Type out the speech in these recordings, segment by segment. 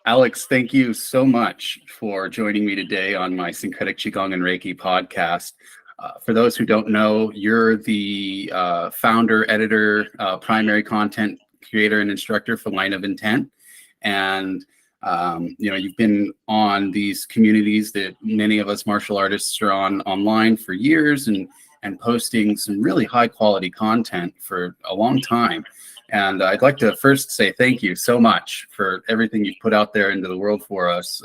Alex, thank you so much for joining me today on my Syncretic Qigong and Reiki podcast. For those who don't know, you're the founder, editor, primary content creator, and instructor for Line of Intent. And you've been on these communities that many of us martial artists are on online for years, and posting some really high quality content for a long time. And I'd like to first say thank you so much for everything you've put out there into the world for us,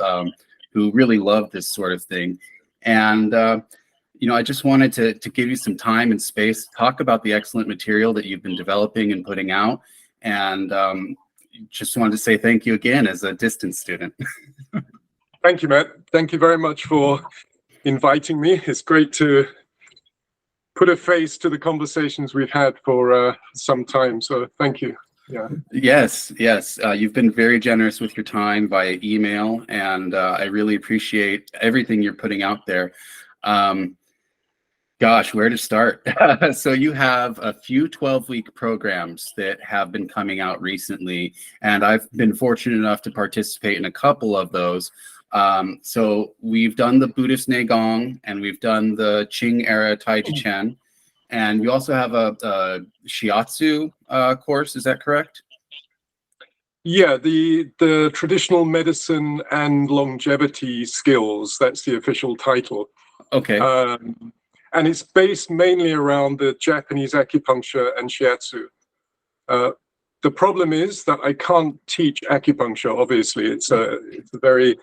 who really love this sort of thing. And I just wanted to give you some time and space to talk about the excellent material that you've been developing and putting out. And just wanted to say thank you again as a distance student. Thank you, Matt. Thank you very much for inviting me. It's great to put a face to the conversations we've had for some time. So thank you. Yeah. Yes. You've been very generous with your time via email, and I really appreciate everything you're putting out there. Gosh, where to start? So you have a few 12-week programs that have been coming out recently, and I've been fortunate enough to participate in a couple of those. So we've done the Buddhist nagong, and we've done the Qing era Tai Chi Chuan, and you also have a shiatsu course. Is that correct? Yeah, the traditional medicine and longevity skills. That's the official title. Okay. And it's based mainly around the Japanese acupuncture and shiatsu. The problem is that I can't teach acupuncture. Obviously, it's a very,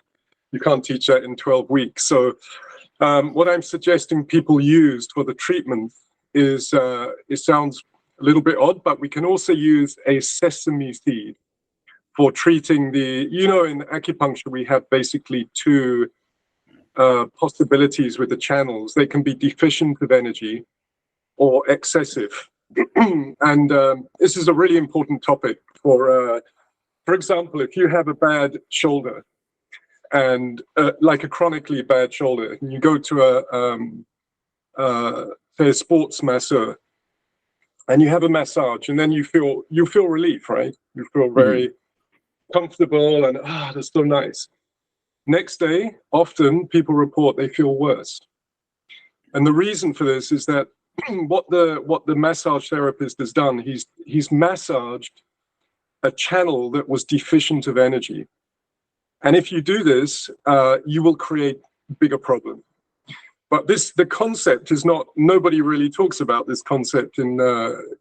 you can't teach that in 12 weeks. So what I'm suggesting people use for the treatment is, it sounds a little bit odd, but we can also use a sesame seed for treating the, in acupuncture, we have basically two possibilities with the channels. They can be deficient of energy or excessive. And this is a really important topic for example, if you have a bad shoulder, and like a chronically bad shoulder, and you go to say a sports masseur, and you have a massage, and then you feel relief, right? You feel very comfortable, and that's so nice. Next day, often people report they feel worse, and the reason for this is that what the massage therapist has done, he's massaged a channel that was deficient of energy. And if you do this, you will create bigger problems. But the concept is not, nobody really talks about this concept in,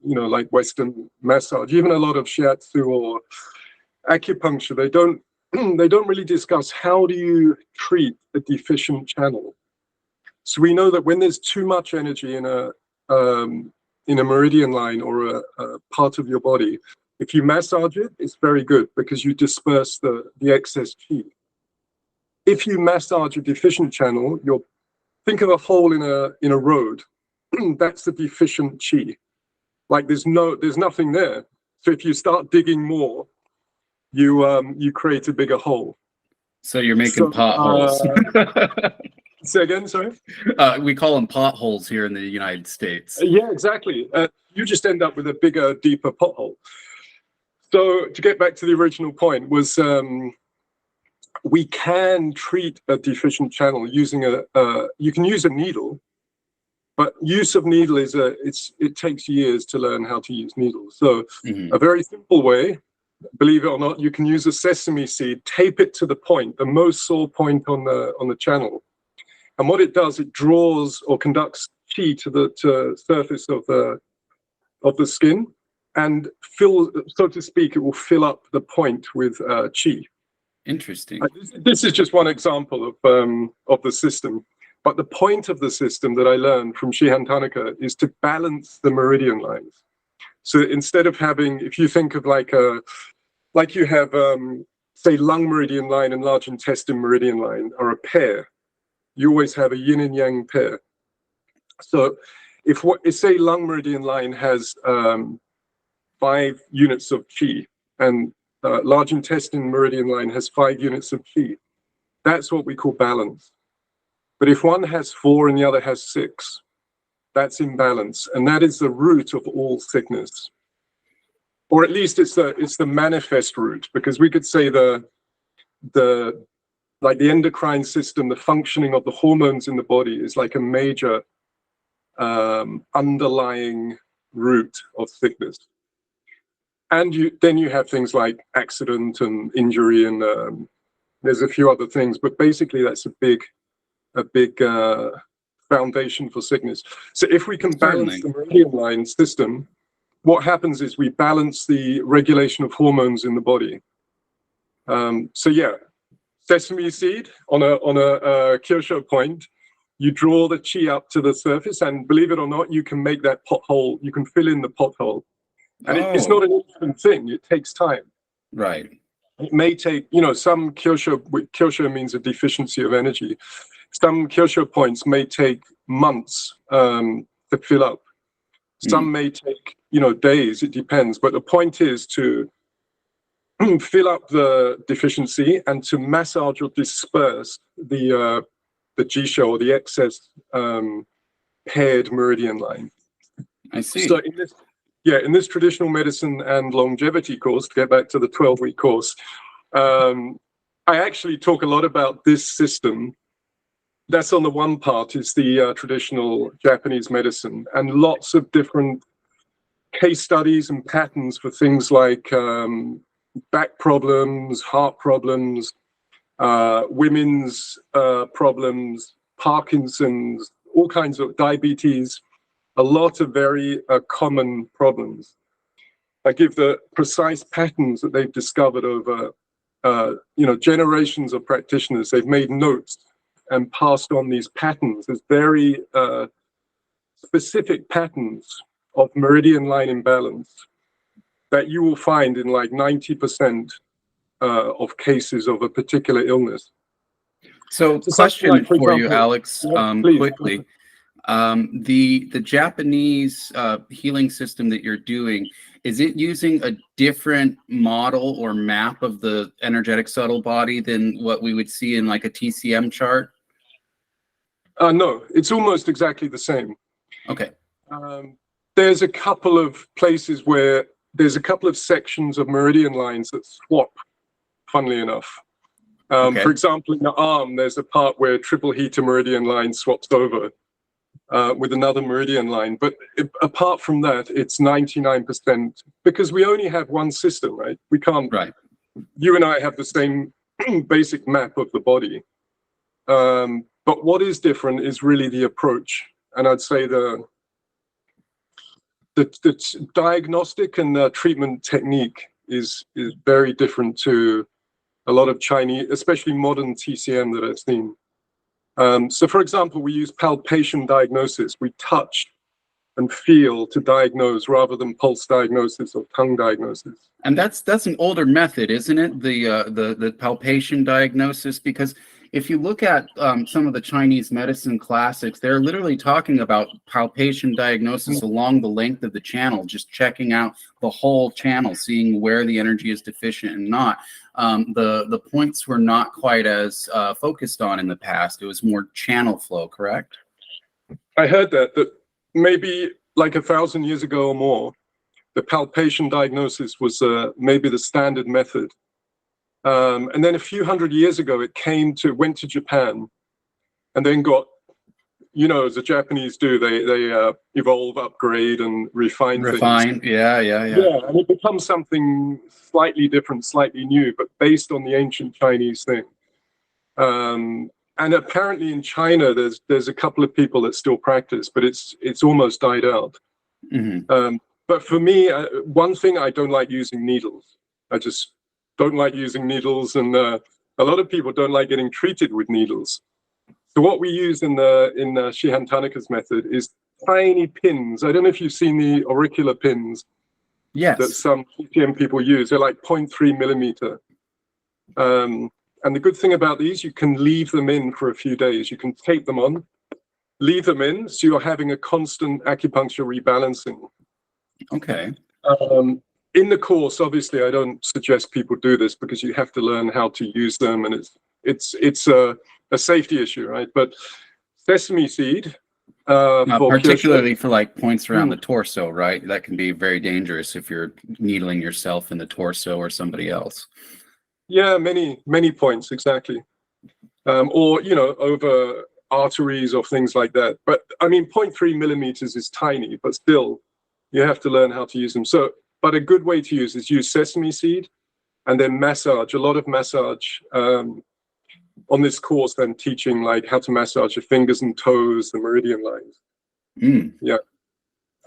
like Western massage. Even a lot of shiatsu or acupuncture, they don't really discuss how do you treat a deficient channel. So we know that when there's too much energy in a meridian line or a part of your body, if you massage it, it's very good because you disperse the excess qi. If you massage a deficient channel, think of a hole in a road. That's the deficient qi. Like there's nothing there. So if you start digging more, you create a bigger hole. So you're making potholes. Say again, sorry? We call them potholes here in the United States. Yeah, exactly. You just end up with a bigger, deeper pothole. So to get back to the original point was, we can treat a deficient channel using you can use a needle, but use of needle it takes years to learn how to use needles. So a very simple way, believe it or not, you can use a sesame seed, tape it to the point, the most sore point on the channel. And what it does, it draws or conducts qi to the surface of the skin, and so to speak, it will fill up the point with qi. Interesting. This is just one example of the system, but the point of the system that I learned from Shihan Tanaka is to balance the meridian lines. So instead of having, if you think of like you have, say, lung meridian line and large intestine meridian line are a pair, you always have a yin and yang pair. So if say lung meridian line has 5 units of qi, and large intestine meridian line has 5 units of qi, that's what we call balance. But if one has 4 and the other has 6, that's imbalance, and that is the root of all sickness. Or at least it's the manifest root, because we could say the the endocrine system, the functioning of the hormones in the body is like a major underlying root of sickness. And then you have things like accident and injury, and there's a few other things, but basically that's a big foundation for sickness. So if we can balance the meridian line system, what happens is we balance the regulation of hormones in the body. So yeah, sesame seed on a Kyosho point, you draw the chi up to the surface, and believe it or not, you can make that pothole, you can fill in the pothole. And it's not an instant thing, it takes time. Right. It may take, some Kyosho means a deficiency of energy. Some Kyosho points may take months to fill up. Some may take, days, it depends. But the point is to fill up the deficiency and to massage or disperse the Jisho, or the excess paired meridian line. I see. So in this traditional medicine and longevity course, to get back to the 12-week course, I actually talk a lot about this system. That's on the one part, is the traditional Japanese medicine, and lots of different case studies and patterns for things like back problems, heart problems, women's problems, Parkinson's, all kinds of diabetes, a lot of very common problems. I give the precise patterns that they've discovered over generations of practitioners. They've made notes and passed on these patterns as very specific patterns of meridian line imbalance that you will find in like 90% of cases of a particular illness. So question for you, Alex, quickly. The Japanese healing system that you're doing, is it using a different model or map of the energetic subtle body than what we would see in like a TCM chart? No, it's almost exactly the same. Okay. There's a couple of places where there's a couple of sections of meridian lines that swap, funnily enough. For example, in the arm, there's a part where triple heater meridian line swaps over with another meridian line. But apart from that, it's 99%, because we only have one system, right? We can't, you and I have the same basic map of the body. But what is different is really the approach. And I'd say the diagnostic and the treatment technique is very different to a lot of Chinese, especially modern TCM that I've seen. So for example, we use palpation diagnosis. We touch and feel to diagnose rather than pulse diagnosis or tongue diagnosis. And that's an older method, isn't it? The palpation diagnosis, because if you look at some of the Chinese medicine classics, they're literally talking about palpation diagnosis along the length of the channel, just checking out the whole channel, seeing where the energy is deficient and not. The points were not quite as focused on in the past. It was more channel flow, correct? I heard that maybe like 1,000 years ago or more, the palpation diagnosis was maybe the standard method. And then a few hundred years ago, it went to Japan, and then got, as the Japanese do, they evolve, upgrade, and refine things. Yeah, and it becomes something slightly different, slightly new, but based on the ancient Chinese thing. And apparently in China, there's a couple of people that still practice, but it's almost died out. But for me, one thing, I don't like using needles. I just don't like using needles, and a lot of people don't like getting treated with needles. So what we use in Shihan Tanaka's method is tiny pins. I don't know if you've seen the auricular pins. Yes. That some TCM people use. They're like 0.3 millimeter. And the good thing about these, you can leave them in for a few days. You can tape them on, leave them in, so you're having a constant acupuncture rebalancing. Okay. In the course, obviously, I don't suggest people do this because you have to learn how to use them, and it's a safety issue, right? But sesame seed, particularly for like points around the torso, right? That can be very dangerous if you're needling yourself in the torso or somebody else. Yeah, many points, exactly. Or, you know, over arteries or things like that. But I mean, 0.3 millimeters is tiny, but still, you have to learn how to use them. So, but a good way to use is use sesame seed and then massage, a lot of massage. On this course, I'm teaching like how to massage your fingers and toes, the meridian lines. Mm. Yeah.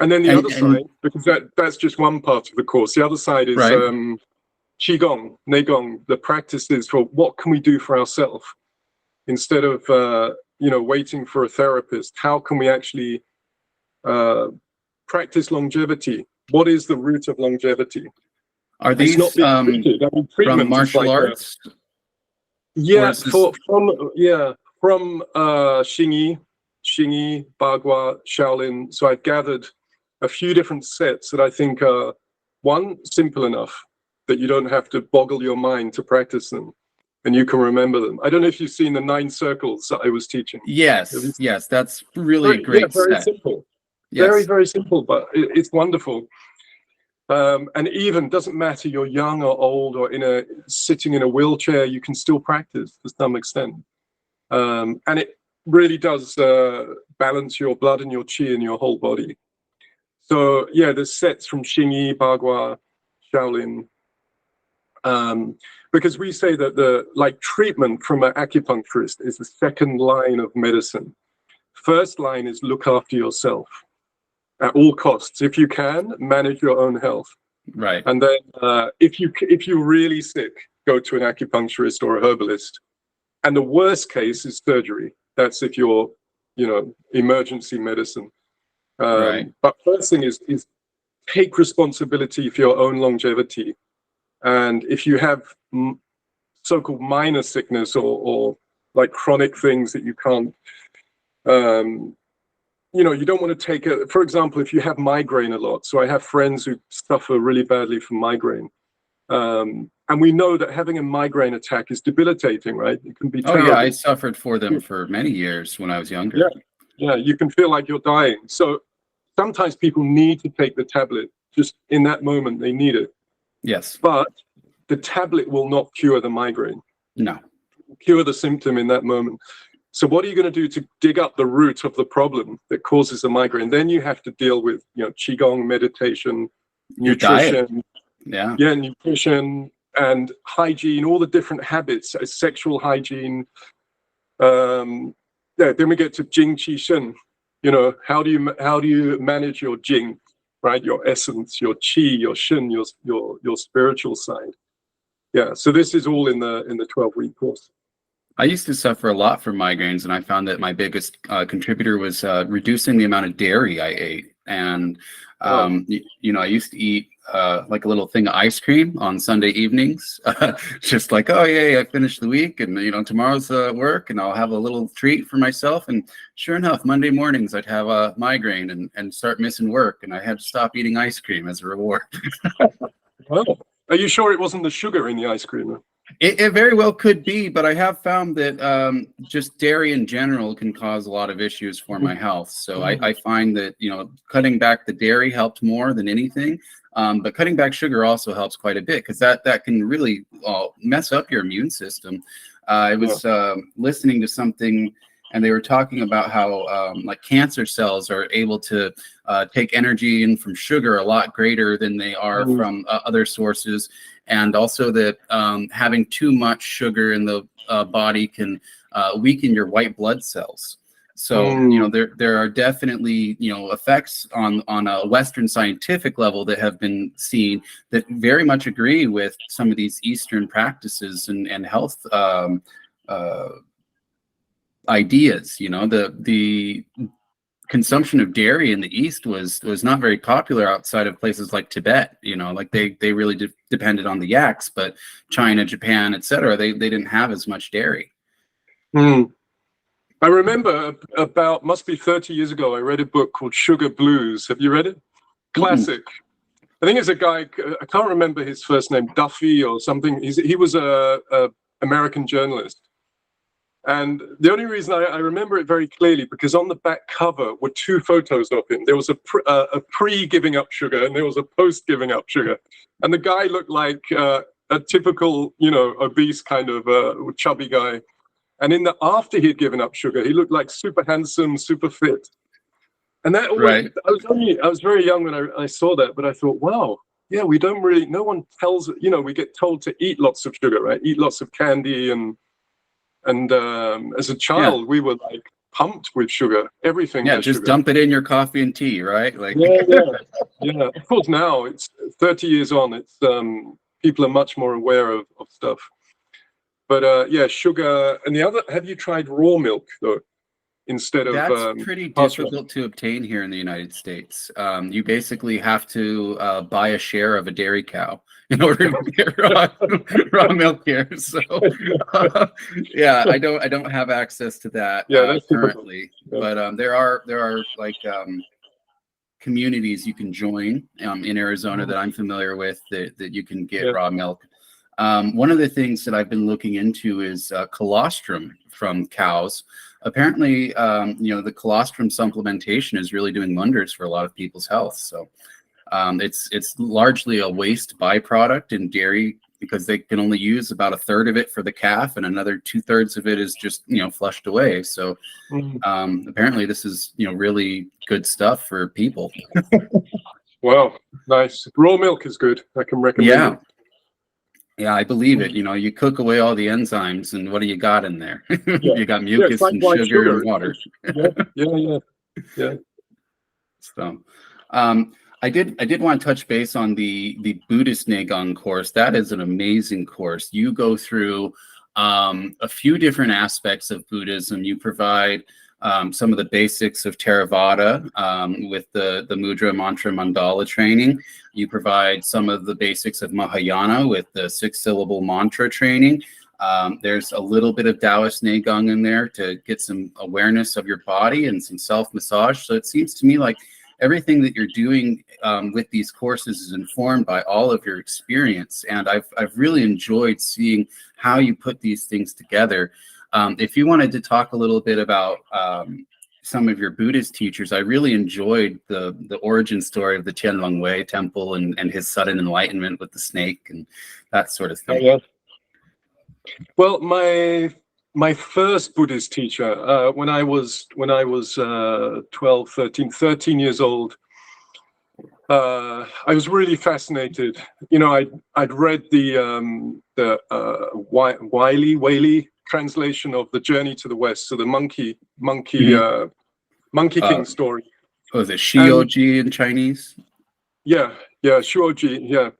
And then the And other side, because that's just one part of the course. The other side is right. Qigong, nagong, the practices for what can we do for ourselves instead of you know, waiting for a therapist. How can we actually practice longevity? What is the root of longevity? Are It's not these being treated. I mean, from treatment is martial like arts? Or yeah, is this from hsing-i, Bagua, Shaolin. So I've gathered a few different sets that I think are, one, simple enough that you don't have to boggle your mind to practice them, and you can remember them. I don't know if you've seen the 9 circles that I was teaching. yes, yes, that's really a great Very set. simple. Yes. Very simple, but it's wonderful. And even doesn't matter you're young or old or sitting in a wheelchair, you can still practice to some extent. And it really does balance your blood and your qi in your whole body. So yeah, there's sets from Xing-i, Bagua, Shaolin, because we say that the treatment from an acupuncturist is the second line of medicine. First line is look after yourself at all costs. If you can, manage your own health. Right. And then if you're really sick, go to an acupuncturist or a herbalist. And the worst case is surgery. That's if you're, you know, emergency medicine. Right. But first thing is take responsibility for your own longevity. And if you have so-called minor sickness or like chronic things that you can't, you know, you don't want to take for example, if you have migraine a lot. So I have friends who suffer really badly from migraine. And we know that having a migraine attack is debilitating, right? It can be terrible. Yeah, I suffered for them for many years when I was younger. Yeah, you can feel like you're dying. So sometimes people need to take the tablet. Just in that moment, they need it. Yes. But the tablet will not cure the migraine. No. Cure the symptom in that moment. So what are you going to do to dig up the root of the problem that causes the migraine? Then you have to deal with, you know, Qigong, meditation, nutrition. Yeah. Yeah, nutrition and hygiene, all the different habits, sexual hygiene. Then we get to Jing Qi Shen. You know, how do you manage your Jing, right? Your essence, your Qi, your Shen, your spiritual side. Yeah. So this is all in the 12-week course. I used to suffer a lot from migraines, and I found that my biggest contributor was reducing the amount of dairy I ate. And you know, I used to eat like a little thing of ice cream on Sunday evenings, just like, oh yeah, I finished the week, and you know, tomorrow's work, and I'll have a little treat for myself. And sure enough, Monday mornings I'd have a migraine and start missing work, and I had to stop eating ice cream as a reward. Well, are you sure it wasn't the sugar in the ice cream? It very well could be, but I have found that just dairy in general can cause a lot of issues for my health. So I find that, you know, cutting back the dairy helped more than anything. But cutting back sugar also helps quite a bit, because that can really mess up your immune system. I was listening to something, and they were talking about how like cancer cells are able to take energy in from sugar a lot greater than they are from other sources. And also that having too much sugar in the body can weaken your white blood cells. So, you know, there are definitely, you know, effects on a Western scientific level that have been seen that very much agree with some of these Eastern practices and health ideas. You know, the consumption of dairy in the East was not very popular outside of places like Tibet. You know, like they really depended on the yaks, but China, Japan, etc., they didn't have as much dairy. I remember about, must be 30 years ago, I read a book called Sugar Blues. Have you read it? Classic. I think it's a guy, I can't remember his first name, Duffy or something. He was a American journalist. And the only reason I remember it very clearly, because on the back cover were 2 photos of him. There was a pre-giving up sugar, and there was a post-giving up sugar. And the guy looked like a typical, obese kind of chubby guy. And after he'd given up sugar, he looked like super handsome, super fit. And that always, Right. I was very young when I saw that, but I thought, wow, yeah, we don't really, no one tells, we get told to eat lots of sugar, right? Eat lots of candy. And as a child, we were like pumped with sugar. Everything has just sugar. dump it in your coffee and tea, right? Like, yeah. Of course, now it's 30 years on. It's people are much more aware of stuff. But sugar. And the other, have you tried raw milk though? Instead of that's pretty difficult to obtain here in the United States. You basically have to buy a share of a dairy cow in order to get raw milk here. So I don't have access to that currently. But there are like communities you can join in Arizona that I'm familiar with that you can get raw milk. One of the things that I've been looking into is colostrum from cows. Apparently, the colostrum supplementation is really doing wonders for a lot of people's health. So it's largely a waste byproduct in dairy because they can only use about a third of it for the calf and another 2/3 of it is just, flushed away. So apparently this is, really good stuff for people. Wow, nice. Raw milk is good. I can recommend it. Yeah, I believe it. You cook away all the enzymes, and what do you got in there? You got mucus and sugar and water. Yeah. So, I did want to touch base on the Buddhist Nagong course. That is an amazing course. You go through a few different aspects of Buddhism. You provide some of the basics of Theravada with the mudra, mantra, mandala training. You provide some of the basics of Mahayana with the 6-syllable mantra training. There's a little bit of Taoist Nagong in there to get some awareness of your body and some self-massage. So it seems to me like everything that you're doing with these courses is informed by all of your experience. And I've really enjoyed seeing how you put these things together. If you wanted to talk a little bit about some of your Buddhist teachers, I really enjoyed the origin story of the Tianlong Wei temple and his sudden enlightenment with the snake and that sort of thing. Yeah. Well, my first Buddhist teacher, when I was 12, 13 years old, I was really fascinated. I'd read the Wiley translation of The Journey to the West, so the Monkey King story. Was it Shioji in Chinese? Yeah, Shuoji, yeah.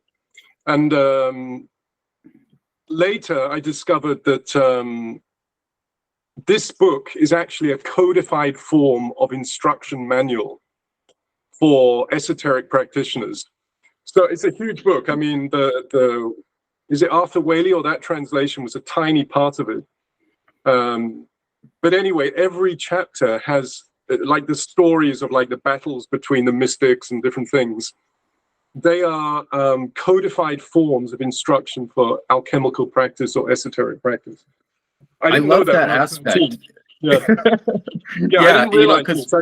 And later I discovered that this book is actually a codified form of instruction manual for esoteric practitioners. So it's a huge book. I mean, is it Arthur Waley, or that translation was a tiny part of it. But anyway, every chapter has like the stories of like the battles between the mystics and different things. They are codified forms of instruction for alchemical practice or esoteric practice. I love that aspect. Yeah. I didn't realize this.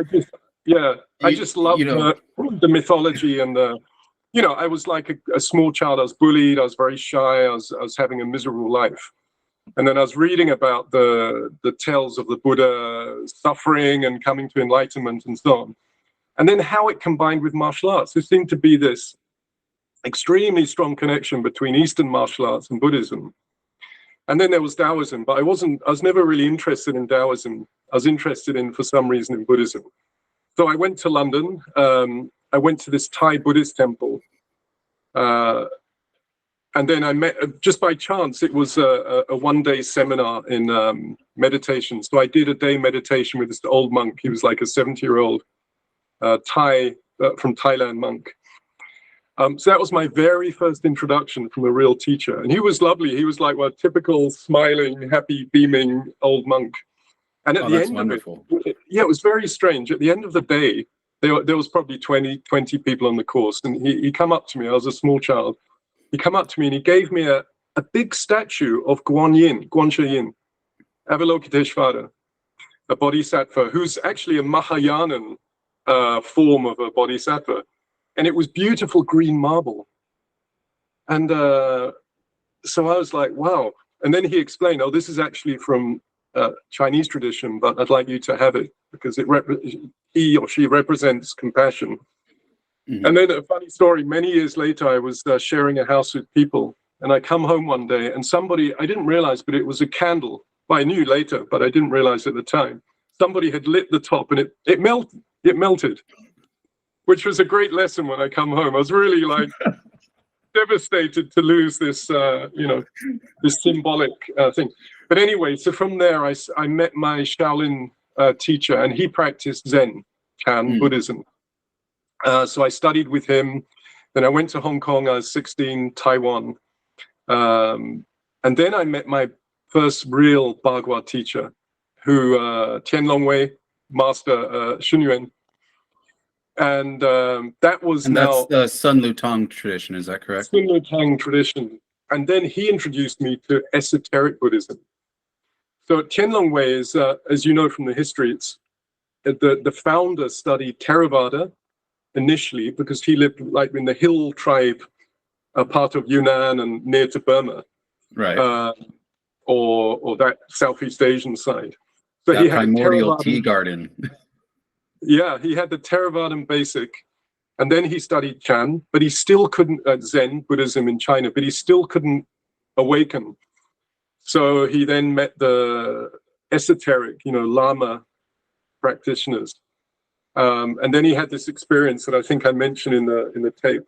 I just love the mythology and I was like a small child. I was bullied. I was very shy. I was having a miserable life. And then I was reading about the tales of the Buddha suffering and coming to enlightenment and so on. And then how it combined with martial arts. There seemed to be this extremely strong connection between Eastern martial arts and Buddhism. And then there was Taoism, but I was never really interested in Taoism. I was interested in, for some reason, in Buddhism. So I went to London. I went to this Thai Buddhist temple. And then I met, just by chance, it was a one-day seminar in meditation. So I did a day meditation with this old monk. He was like a 70-year-old Thai, from Thailand monk. So that was my very first introduction from a real teacher. And he was lovely. He was like a typical smiling, happy, beaming old monk. And at the end of it, it was very strange. At the end of the day, there was probably 20 people on the course. And he come up to me. I was a small child. He come up to me and he gave me a big statue of Guancha Yin, Avalokiteshvara, a bodhisattva, who's actually a Mahayanan form of a bodhisattva. And it was beautiful green marble. And so I was like, wow. And then he explained, oh, this is actually from Chinese tradition, but I'd like you to have it because he or she represents compassion. Mhm. And then a funny story, many years later, I was sharing a house with people, and I come home one day and somebody, I didn't realize, but it was a candle. Well, I knew later, but I didn't realize at the time. Somebody had lit the top and it melted, which was a great lesson when I come home. I was really like devastated to lose this, this symbolic thing. But anyway, so from there, I met my Shaolin teacher, and he practiced Zen, Chan Buddhism. So I studied with him. Then I went to Hong Kong. I was 16, Taiwan. And then I met my first real Bagua teacher, who Tian Longwei, Master Shun Yuan. And that was And now that's the Sun Lutang tradition, is that correct? Sun Lutang tradition. And then he introduced me to esoteric Buddhism. So Tian Longwei is, as you know from the history, it's the founder studied Theravada initially because he lived like in the hill tribe, a part of Yunnan and near to Burma, Right. or that Southeast Asian side. So that he had primordial tea garden. Yeah, he had the Theravadan basic, and then he studied Chan, but he still couldn't Zen Buddhism in China, but he still couldn't awaken. So he then met the esoteric, Lama practitioners, and then he had this experience that I think I mentioned in the tape,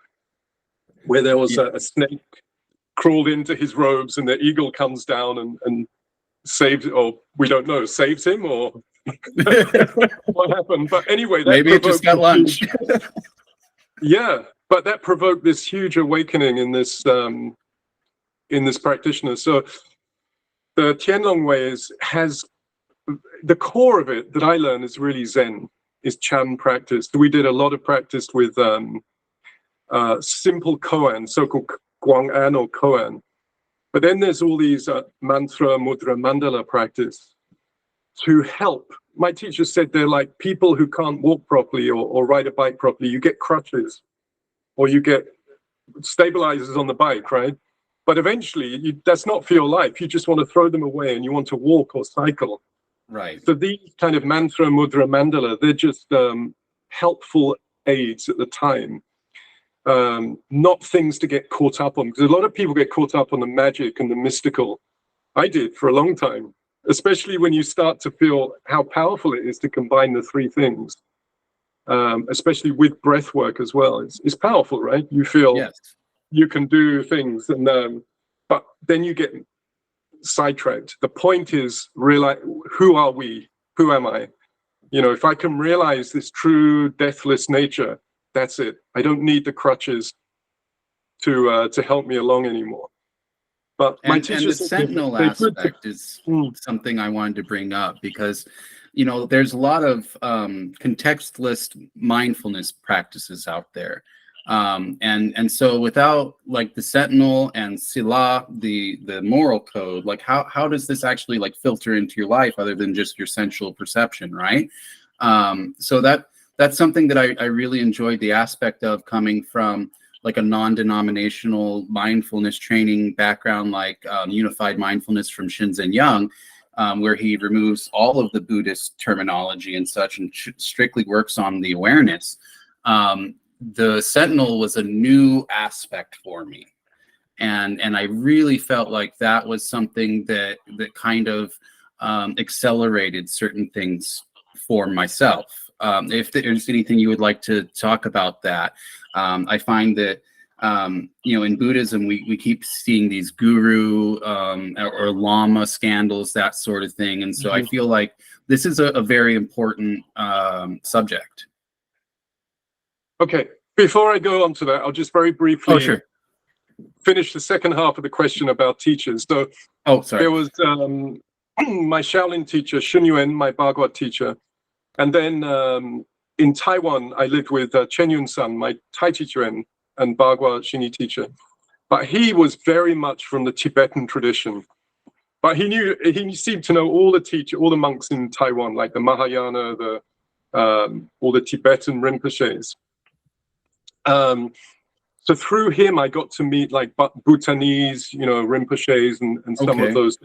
where there was a snake crawled into his robes, and the eagle comes down and saves, or we don't know, saves him, or what happened. But anyway, that maybe it just got lunch. Yeah, but that provoked this huge awakening in this practitioner. So the Tianlong way has the core of it that I learned is really Zen, is Chan practice. We did a lot of practice with simple koan, so-called Guang'an or koan. But then there's all these mantra, mudra, mandala practice to help. My teacher said they're like people who can't walk properly or ride a bike properly. You get crutches or you get stabilizers on the bike, right? But eventually, that's not for your life. You just want to throw them away and you want to walk or cycle. Right. So these kind of mantra, mudra, mandala, they're just helpful aids at the time. Not things to get caught up on, because a lot of people get caught up on the magic and the mystical. I did for a long time, especially when you start to feel how powerful it is to combine the three things, especially with breath work as well. It's powerful, right? You feel yes. You can do things, and but then you get sidetracked. The point is, realize, who are we? Who am I? If I can realize this true deathless nature, that's it. I don't need the crutches to help me along anymore. But my teacher and the sentinel aspect is something I wanted to bring up, because there's a lot of contextless mindfulness practices out there, and so without like the sentinel and sila, the moral code, like how does this actually like filter into your life other than just your sensual perception, right? So that's something that I really enjoyed the aspect of, coming from like a non-denominational mindfulness training background, like unified mindfulness from Shinzen Young, where he removes all of the Buddhist terminology and such and strictly works on the awareness. The sentinel was a new aspect for me. And I really felt like that was something that kind of accelerated certain things for myself. If there's anything you would like to talk about that, I find that in Buddhism we keep seeing these guru or lama scandals, that sort of thing, and so I feel like this is a very important subject. Okay, before I go on to that, I'll just very briefly finish the second half of the question about teachers. So, there was my Shaolin teacher, Shun Yuan, my Bagua teacher. And then in Taiwan, I lived with Chen Yun-san, my Tai Chi Chuan and Bagua hsing-i teacher. But he was very much from the Tibetan tradition. But he seemed to know all the monks in Taiwan, like the Mahayana, all the Tibetan Rinpoches. So through him, I got to meet like Bhutanese, Rinpoches and some of those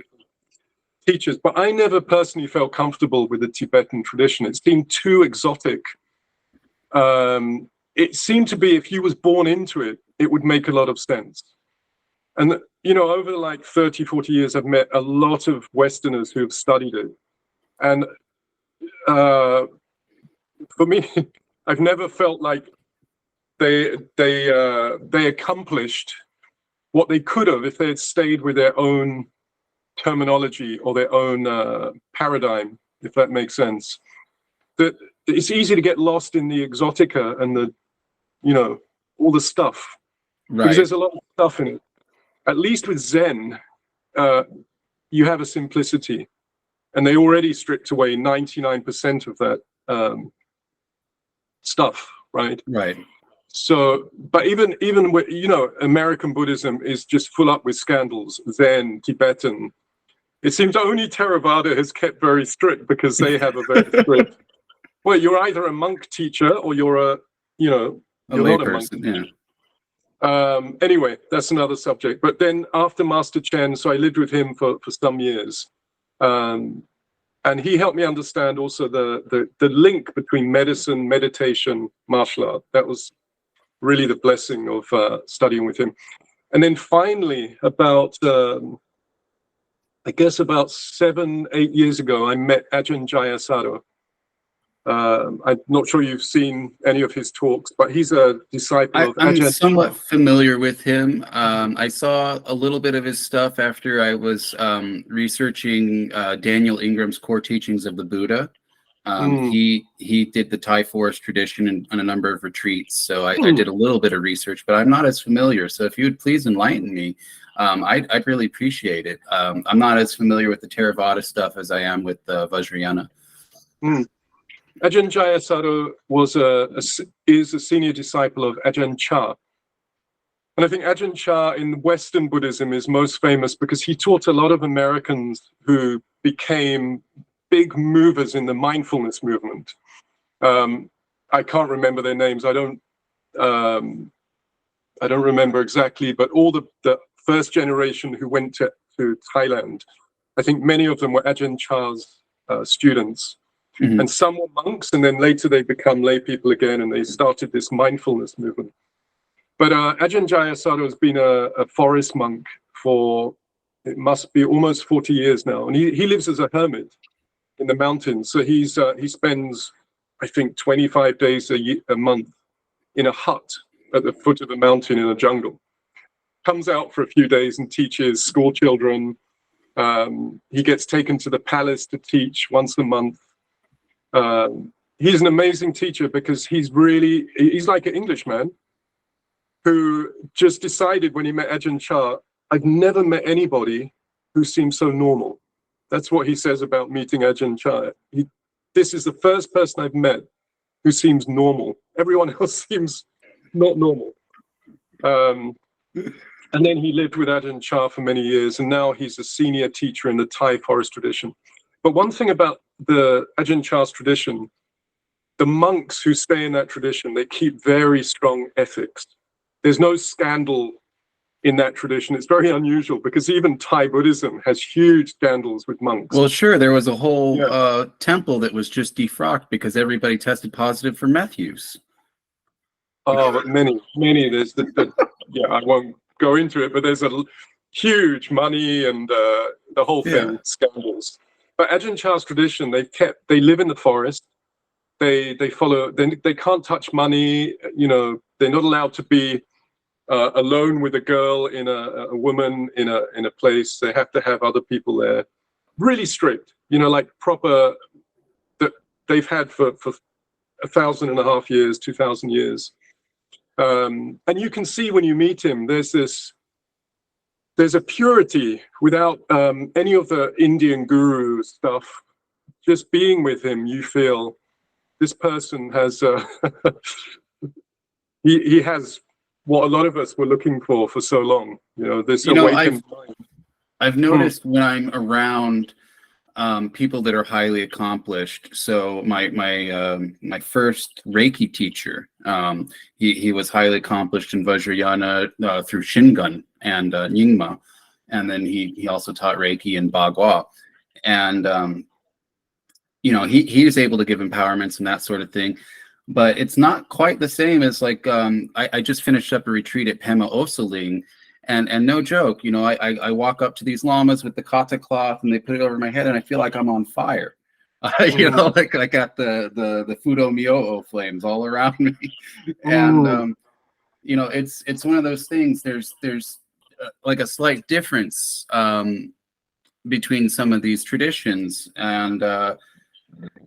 teachers. But I never personally felt comfortable with the Tibetan tradition. It seemed too exotic. It seemed to be, if he was born into it, it would make a lot of sense. And, over like 30, 40 years, I've met a lot of Westerners who have studied it. And for me, I've never felt like they accomplished what they could have if they had stayed with their own terminology or their own paradigm, if that makes sense. That it's easy to get lost in the exotica and the, all the stuff, because there's a lot of stuff in it. At least with Zen, you have a simplicity, and they already stripped away 99% of that stuff, right? Right. So, but even with, American Buddhism is just full up with scandals. Zen, Tibetan. It seems only Theravada has kept very strict, because they have a very strict. Well, you're either a monk teacher or you're you're not a monk. Yeah. Anyway, that's another subject. But then after Master Chen, so I lived with him for some years. And he helped me understand also the link between medicine, meditation, martial art. That was really the blessing of studying with him. And then finally, about 7-8 years ago, I met Ajahn Jayasaro. I'm not sure you've seen any of his talks, but he's a disciple of Ajahn. I'm somewhat familiar with him. I saw a little bit of his stuff after I was researching Daniel Ingram's Core Teachings of the Buddha. He did the Thai forest tradition on a number of retreats, so I did a little bit of research, but I'm not as familiar. So if you would please enlighten me, I'd really appreciate it. I'm not as familiar with the Theravada stuff as I am with Vajrayana. Ajahn Jayasaro is a senior disciple of Ajahn Chah. And I think Ajahn Chah in Western Buddhism is most famous because he taught a lot of Americans who became big movers in the mindfulness movement. I can't remember their names. I don't remember exactly, but all the first generation who went to Thailand, I think many of them were Ajahn Chah's students. And some were monks, and then later they become lay people again, and they started this mindfulness movement. But Ajahn Jayasaro has been a forest monk for, it must be almost 40 years now, and he lives as a hermit in the mountains. So he spends, I think, 25 days a month in a hut at the foot of a mountain in a jungle. Comes out for a few days and teaches school children. He gets taken to the palace to teach once a month. He's an amazing teacher because he's like an Englishman who just decided when he met Ajahn Chah, I've never met anybody who seems so normal. That's what he says about meeting Ajahn Chah. This is the first person I've met who seems normal. Everyone else seems not normal. And then he lived with Ajahn Chah for many years, and now he's a senior teacher in the Thai forest tradition. But one thing about the Ajahn Chah's tradition, the monks who stay in that tradition, they keep very strong ethics. There's no scandal in that tradition. It's very unusual because even Thai Buddhism has huge scandals with monks. Well, sure, there was a whole temple that was just defrocked because everybody tested positive for meth use. Oh, but many. There's I won't go into it, but there's a huge money and the whole thing, scandals. But Ajahn Chah's tradition, they live in the forest. They can't touch money. They're not allowed to be alone with a girl, a woman in a place. They have to have other people there. Really strict, like proper, that they've had for 1,500 years, 2,000 years. And you can see when you meet him, there's a purity without any of the Indian guru stuff. Just being with him, you feel this person has he has what a lot of us were looking for so long. This awakened mind. I've noticed when I'm around people that are highly accomplished. So my first Reiki teacher, he was highly accomplished in Vajrayana through Shingon and Nyingma, and then he also taught Reiki in Bagua, and he was able to give empowerments and that sort of thing. But it's not quite the same as like I just finished up a retreat at Pema Osaling. And no joke, I walk up to these lamas with the kata cloth and they put it over my head and I feel like I'm on fire. Like I got the Fudo Myoho flames all around me. And it's one of those things. There's like a slight difference between some of these traditions. And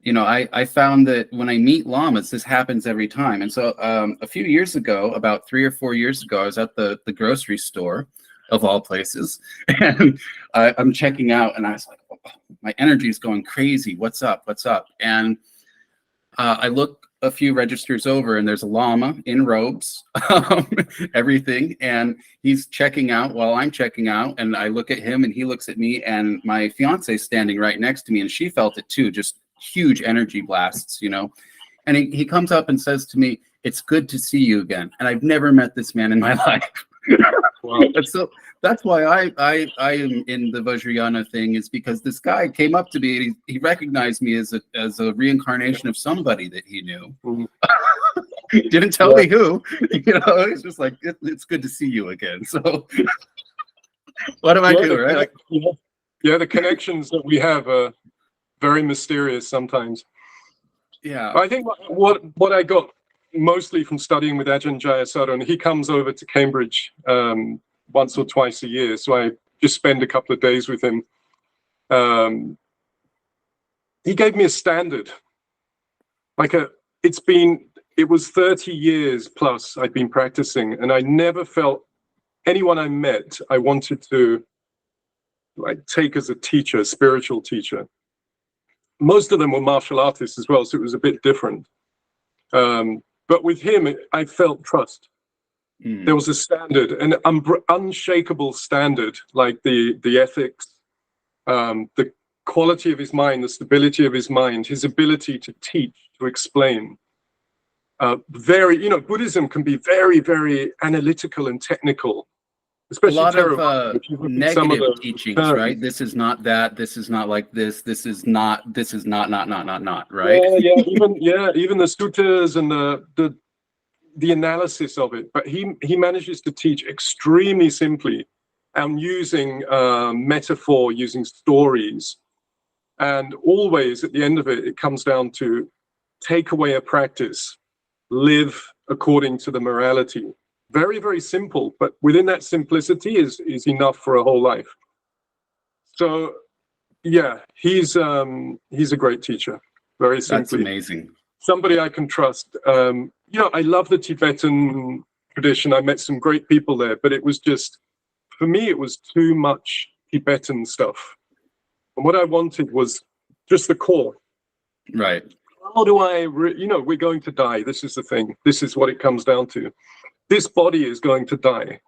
I found that when I meet lamas, this happens every time. And so a few years ago, about 3 or 4 years ago, I was at the grocery store of all places, and I'm checking out, and I was like, oh, my energy is going crazy. What's up? And I look a few registers over, and there's a lama in robes, everything, and he's checking out while I'm checking out, and I look at him, and he looks at me, and my fiance is standing right next to me, and she felt it too, just huge energy blasts, and he comes up and says to me, "It's good to see you again." And I've never met this man in my life. Wow. And so that's why I am in the Vajrayana thing, is because this guy came up to me and he recognized me as a reincarnation of somebody that he knew. He didn't tell me who. It's just like, it's good to see you again. So what am I doing, right? The connections that we have are very mysterious sometimes. Yeah. I think what I got mostly from studying with Ajahn Jayasaro, and he comes over to Cambridge once or twice a year, so I just spend a couple of days with him. He gave me a standard. It was 30 years plus I'd been practicing, and I never felt anyone I met I wanted to take as a teacher, a spiritual teacher. Most of them were martial artists as well, so it was a bit different. But with him, I felt trust. There was a standard, an unshakable standard, like the ethics, the quality of his mind, the stability of his mind, his ability to teach, to explain. Buddhism can be very, very analytical and technical. Especially a lot of negative teachings, right? This is not that. This is not like this. This is not. Right? Even the suttas and the analysis of it. But he manages to teach extremely simply, and using metaphor, using stories, and always at the end of it, it comes down to take away a practice, live according to the morality. Very, very simple, but within that simplicity is enough for a whole life. So, yeah, he's a great teacher. Very simply. That's amazing. Somebody I can trust. I love the Tibetan tradition. I met some great people there, but it was just, for me, it was too much Tibetan stuff. And what I wanted was just the core. Right. How do we're going to die. This is the thing. This is what it comes down to. This body is going to die,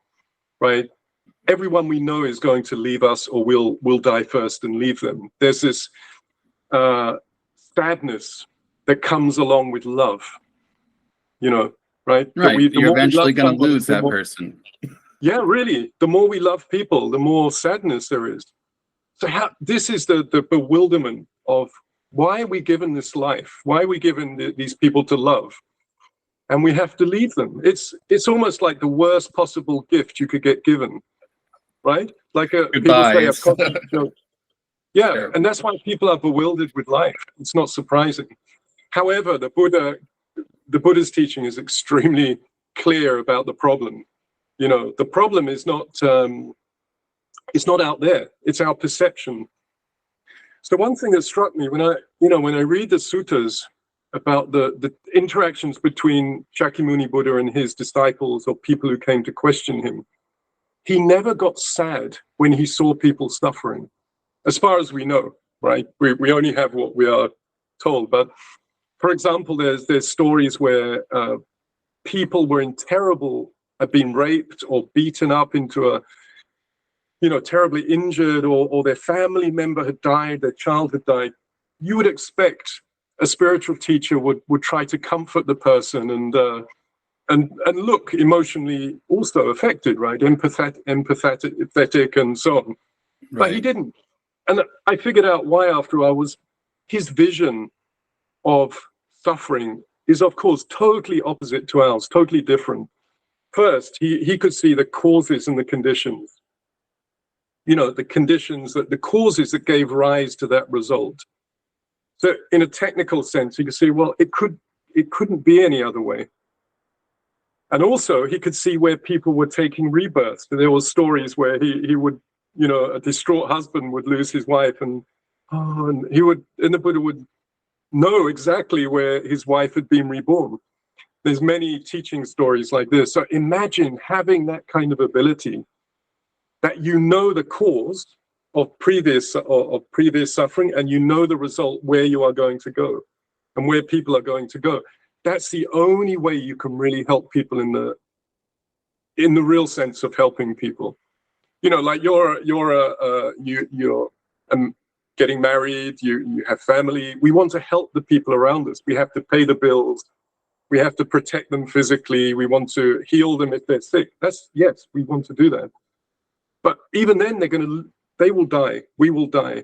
right? Everyone we know is going to leave us, or will die first and leave them. There's this sadness that comes along with love, right? Right. You're eventually going to lose that person. Yeah, really. The more we love people, the more sadness there is. So this is the bewilderment of, why are we given this life? Why are we given these people to love? And we have to leave them. It's almost like the worst possible gift you could get given, right? Like goodbye. Yeah, and that's why people are bewildered with life. It's not surprising. However, the Buddha's teaching is extremely clear about the problem. The problem is not it's not out there. It's our perception. So one thing that struck me when I read the suttas about the interactions between Shakyamuni Buddha and his disciples, or people who came to question him, he never got sad when he saw people suffering, as far as we know, right? We only have what we are told. But for example, there's stories where people were have been raped or beaten up into terribly injured, or their family member had died, their child had died, you would expect a spiritual teacher would try to comfort the person and look emotionally also affected, right? Empathetic, and so on. Right. But he didn't. And I figured out why after I was, his vision of suffering is, of course, totally opposite to ours, totally different. First, he could see the causes and the conditions, the causes that gave rise to that result. So in a technical sense, you could see, well, it couldn't be any other way. And also he could see where people were taking rebirths. There were stories where he would, a distraught husband would lose his wife, and the Buddha would know exactly where his wife had been reborn. There's many teaching stories like this. So imagine having that kind of ability, that the cause of previous suffering, and the result, where you are going to go and where people are going to go. That's the only way you can really help people in the real sense of helping people. Like you're getting married, you have family. We want to help the people around us. We have to pay the bills. We have to protect them physically. We want to heal them if they're sick. Yes, we want to do that. But even then, they will die. We will die.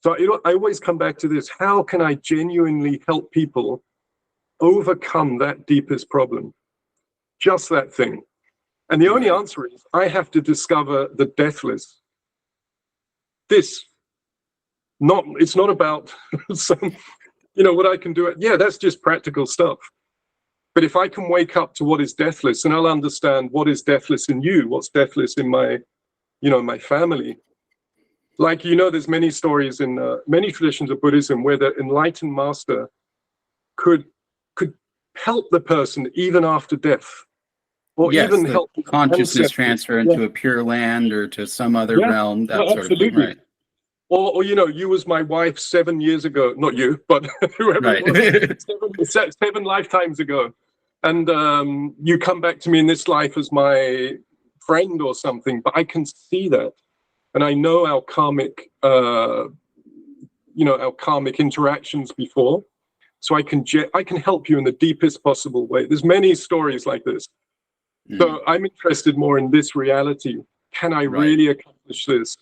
So I always come back to this: how can I genuinely help people overcome that deepest problem? Just that thing. And the only answer is, I have to discover the deathless. It's not about some, what I can do. Yeah, that's just practical stuff. But if I can wake up to what is deathless, and I'll understand what is deathless in you, what's deathless in my family. Like, there's many stories in many traditions of Buddhism where the enlightened master could help the person even after death, or even help consciousness transfer into a pure land or to some other realm, that sort of thing, right? Or you was my wife 7 years ago, not you, but whoever it was, 7 lifetimes ago, and you come back to me in this life as my friend or something. But I can see that, and I know our karmic, interactions before. So I can help you in the deepest possible way. There's many stories like this. So I'm interested more in this reality. Can I really accomplish this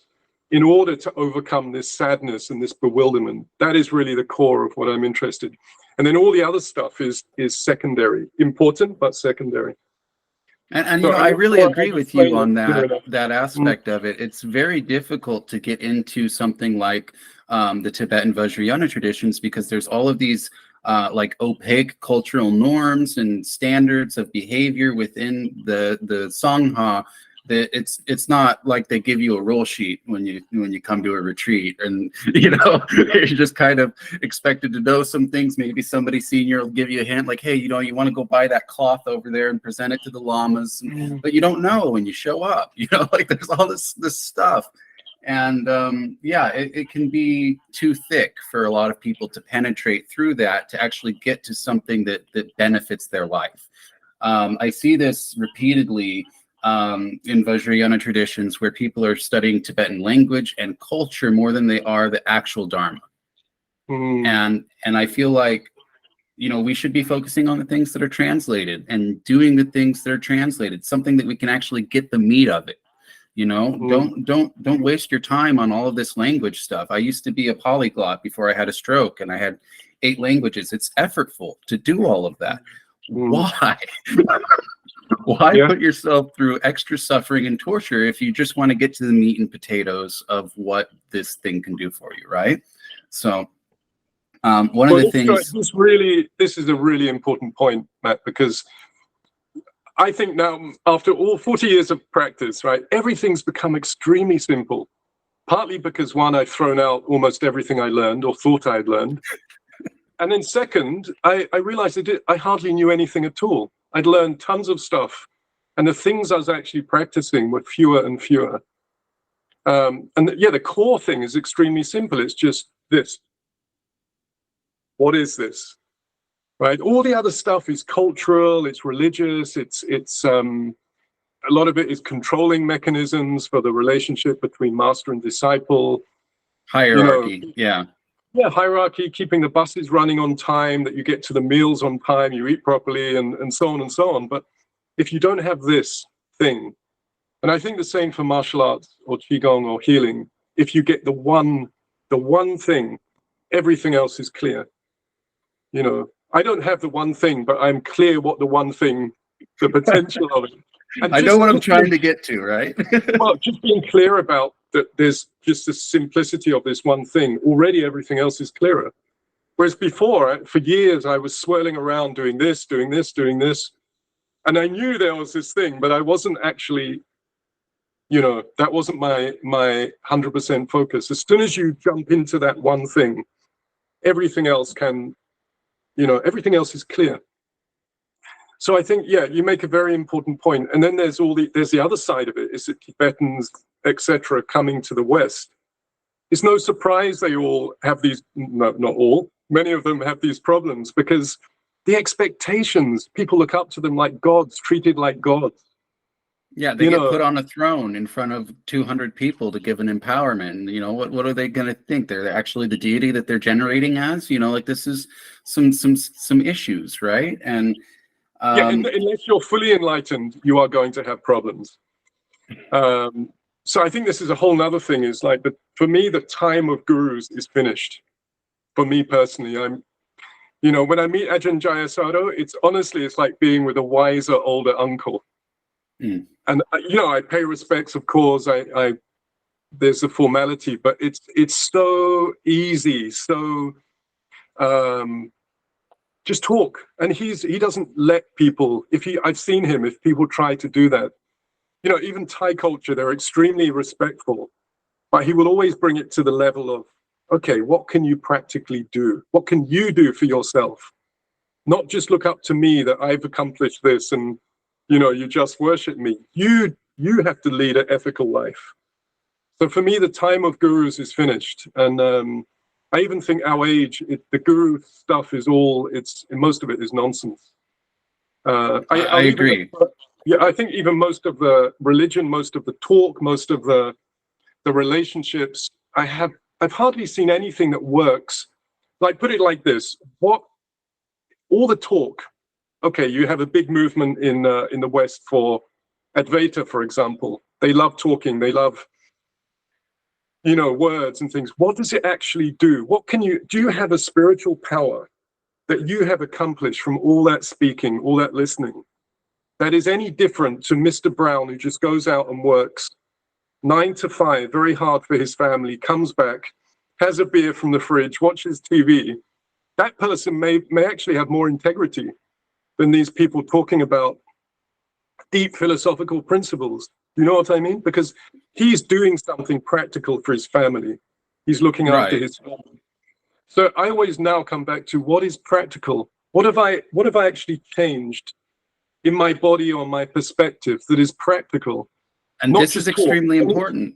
in order to overcome this sadness and this bewilderment? That is really the core of what I'm interested in. And then all the other stuff is secondary, important, but secondary. And so I really agree with you on that aspect of it. It's very difficult to get into something like the Tibetan Vajrayana traditions, because there's all of these like opaque cultural norms and standards of behavior within the Sangha. That it's not like they give you a roll sheet when you come to a retreat, and you're just kind of expected to know some things. Maybe somebody senior will give you a hint, like, hey, you want to go buy that cloth over there and present it to the lamas, but you don't know when you show up. Like there's all this stuff, and it can be too thick for a lot of people to penetrate through that to actually get to something that benefits their life. I see this repeatedly in Vajrayana traditions, where people are studying Tibetan language and culture more than they are the actual Dharma. And I feel like, we should be focusing on the things that are translated and doing the things that are translated, something that we can actually get the meat of it. Don't waste your time on all of this language stuff. I used to be a polyglot before I had a stroke, and I had 8 languages. It's effortful to do all of that. Why? Why put yourself through extra suffering and torture if you just want to get to the meat and potatoes of what this thing can do for you, right? So one of the things... This is a really important point, Matt, because I think now, after all 40 years of practice, right, everything's become extremely simple. Partly because, one, I've thrown out almost everything I learned or thought I'd learned. And then second, I realized I hardly knew anything at all. I'd learned tons of stuff, and the things I was actually practicing were fewer and fewer. The core thing is extremely simple. It's just this. What is this? Right? All the other stuff is cultural, it's religious, it's A lot of it is controlling mechanisms for the relationship between master and disciple. Hierarchy, yeah. Yeah, hierarchy, keeping the buses running on time, that you get to the meals on time, you eat properly, and so on and so on. But if you don't have this thing, and I think the same for martial arts or Qigong or healing, if you get the one thing, everything else is clear. You know, I don't have the one thing, but I'm clear what the one thing, the potential of it. And I know what I'm trying to get to, right? well, just being clear about that there's just the simplicity of this one thing. Already everything else is clearer. Whereas before, for years, I was swirling around doing this, doing this, doing this. And I knew there was this thing, but I wasn't actually, you know, that wasn't my 100% focus. As soon as you jump into that one thing, everything else can, you know, everything else is clear. So I think, yeah, you make a very important point. And then there's the other side of it, is that Tibetans, etc., coming to the West. It's no surprise they all have these, no, not all, many of them have these problems, because the expectations, people look up to them like gods, treated like gods. Yeah, they get put on a throne in front of 200 people to give an empowerment. You know, what are they going to think? They're actually the deity that they're generating as? You know, like, this is some issues, right? And yeah, unless you're fully enlightened, you are going to have problems. So I think this is a whole nother thing, is like, for me, the time of gurus is finished. For me personally, you know, when I meet Ajahn Jayasado, it's like being with a wiser, older uncle. Mm. And, you know, I pay respects, of course, there's a formality, but it's so easy, so, just talk. And he doesn't let people, I've seen him, if people try to do that, you know, even Thai culture, they're extremely respectful, but he will always bring it to the level of, okay, what can you practically do? What can you do for yourself? Not just look up to me that I've accomplished this and, you know, you just worship me. You have to lead an ethical life. So for me, the time of gurus is finished. And I even think our age, the guru stuff is most of it is nonsense. I agree. Yeah, I think even most of the religion, most of the talk, most of the relationships, I've hardly seen anything that works. Like, put it like this: all the talk. Okay, you have a big movement in the West for Advaita, for example. They love talking. They love, you know, words and things. What does it actually do? Do you have a spiritual power that you have accomplished from all that speaking, all that listening, that is any different to Mr. Brown, who just goes out and works 9 to 5, very hard for his family, comes back, has a beer from the fridge, watches TV? That person may actually have more integrity than these people talking about deep philosophical principles. You know what I mean? Because he's doing something practical for his family. He's looking after his family. So I always now come back to, what is practical? What have I actually changed in my body or my perspective that is practical? And this is extremely important.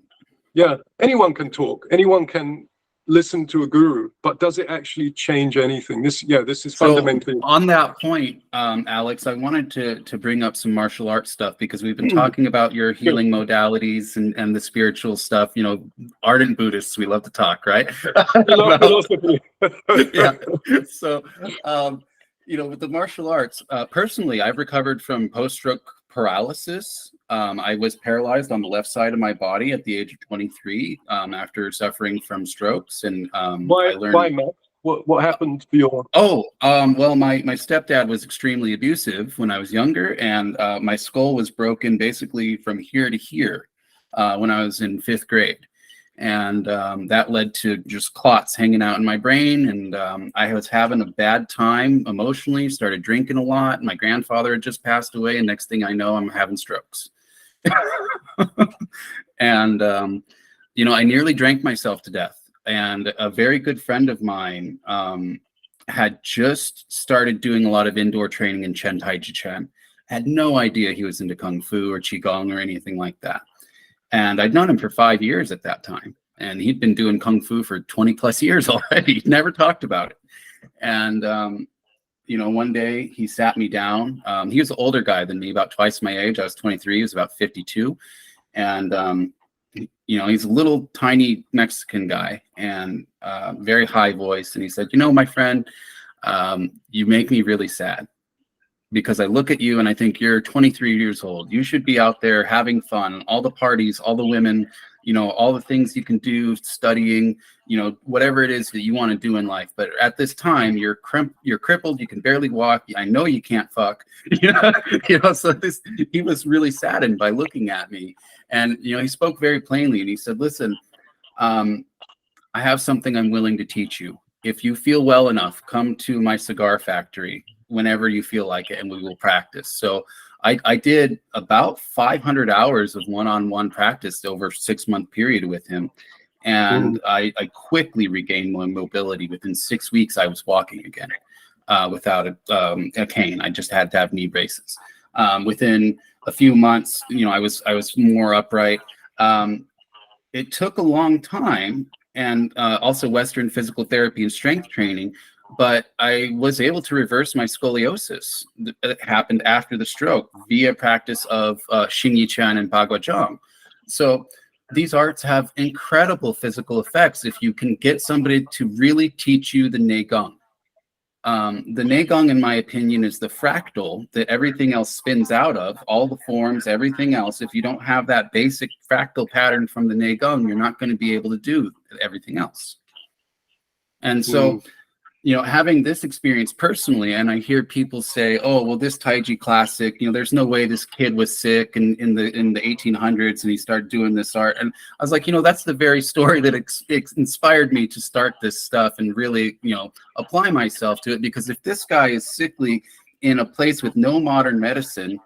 Yeah, anyone can talk. Anyone can listen to a guru, but does it actually change anything? This is fundamentally. On that point, Alex, I wanted to bring up some martial arts stuff, because we've been talking about your healing modalities and the spiritual stuff. You know, ardent Buddhists, we love to talk, right? I love philosophy. Yeah. So, you know, with the martial arts, personally, I've recovered from post-stroke paralysis. I was paralyzed on the left side of my body at the age of 23 after suffering from strokes. And why, Matt? What happened to your? Well, my stepdad was extremely abusive when I was younger, and my skull was broken basically from here to here when I was in 5th grade. And that led to just clots hanging out in my brain. And I was having a bad time emotionally, started drinking a lot. My grandfather had just passed away, and next thing I know, I'm having strokes. And, you know, I nearly drank myself to death. And a very good friend of mine had just started doing a lot of indoor training in Chen Tai Chi Chuan. Had no idea he was into Kung Fu or Qigong or anything like that. And I'd known him for 5 years at that time. And he'd been doing Kung Fu for 20 plus years already. He'd never talked about it. And one day he sat me down. He was an older guy than me, about twice my age. I was 23. He was about 52. And, he's a little tiny Mexican guy and very high voice. And he said, my friend, you make me really sad because I look at you and I think you're 23 years old. You should be out there having fun, all the parties, all the women, all the things you can do, studying, whatever it is that you want to do in life. But at this time, you're crippled. You can barely walk. I know you can't fuck. So he was really saddened by looking at me. And, he spoke very plainly and he said, listen, I have something I'm willing to teach you. If you feel well enough, come to my cigar factory whenever you feel like it, and we will practice. So I did about 500 hours of one-on-one practice over a 6-month period with him. And I quickly regained my mobility. Within 6 weeks, I was walking again without a cane. I just had to have knee braces. Within a few months, I was more upright. It took a long time, and also Western physical therapy and strength training, but I was able to reverse my scoliosis that happened after the stroke via practice of hsing-i and bagua. So these arts have incredible physical effects if you can get somebody to really teach you the nagong. The nagong, in my opinion, is the fractal that everything else spins out of, all the forms, everything else. If you don't have that basic fractal pattern from the nagong, you're not going to be able to do everything else. And so, having this experience personally, and I hear people say, oh, well, this Taiji classic, there's no way this kid was sick in the 1800s and he started doing this art. And I was like, that's the very story that inspired me to start this stuff and really, apply myself to it. Because if this guy is sickly in a place with no modern medicine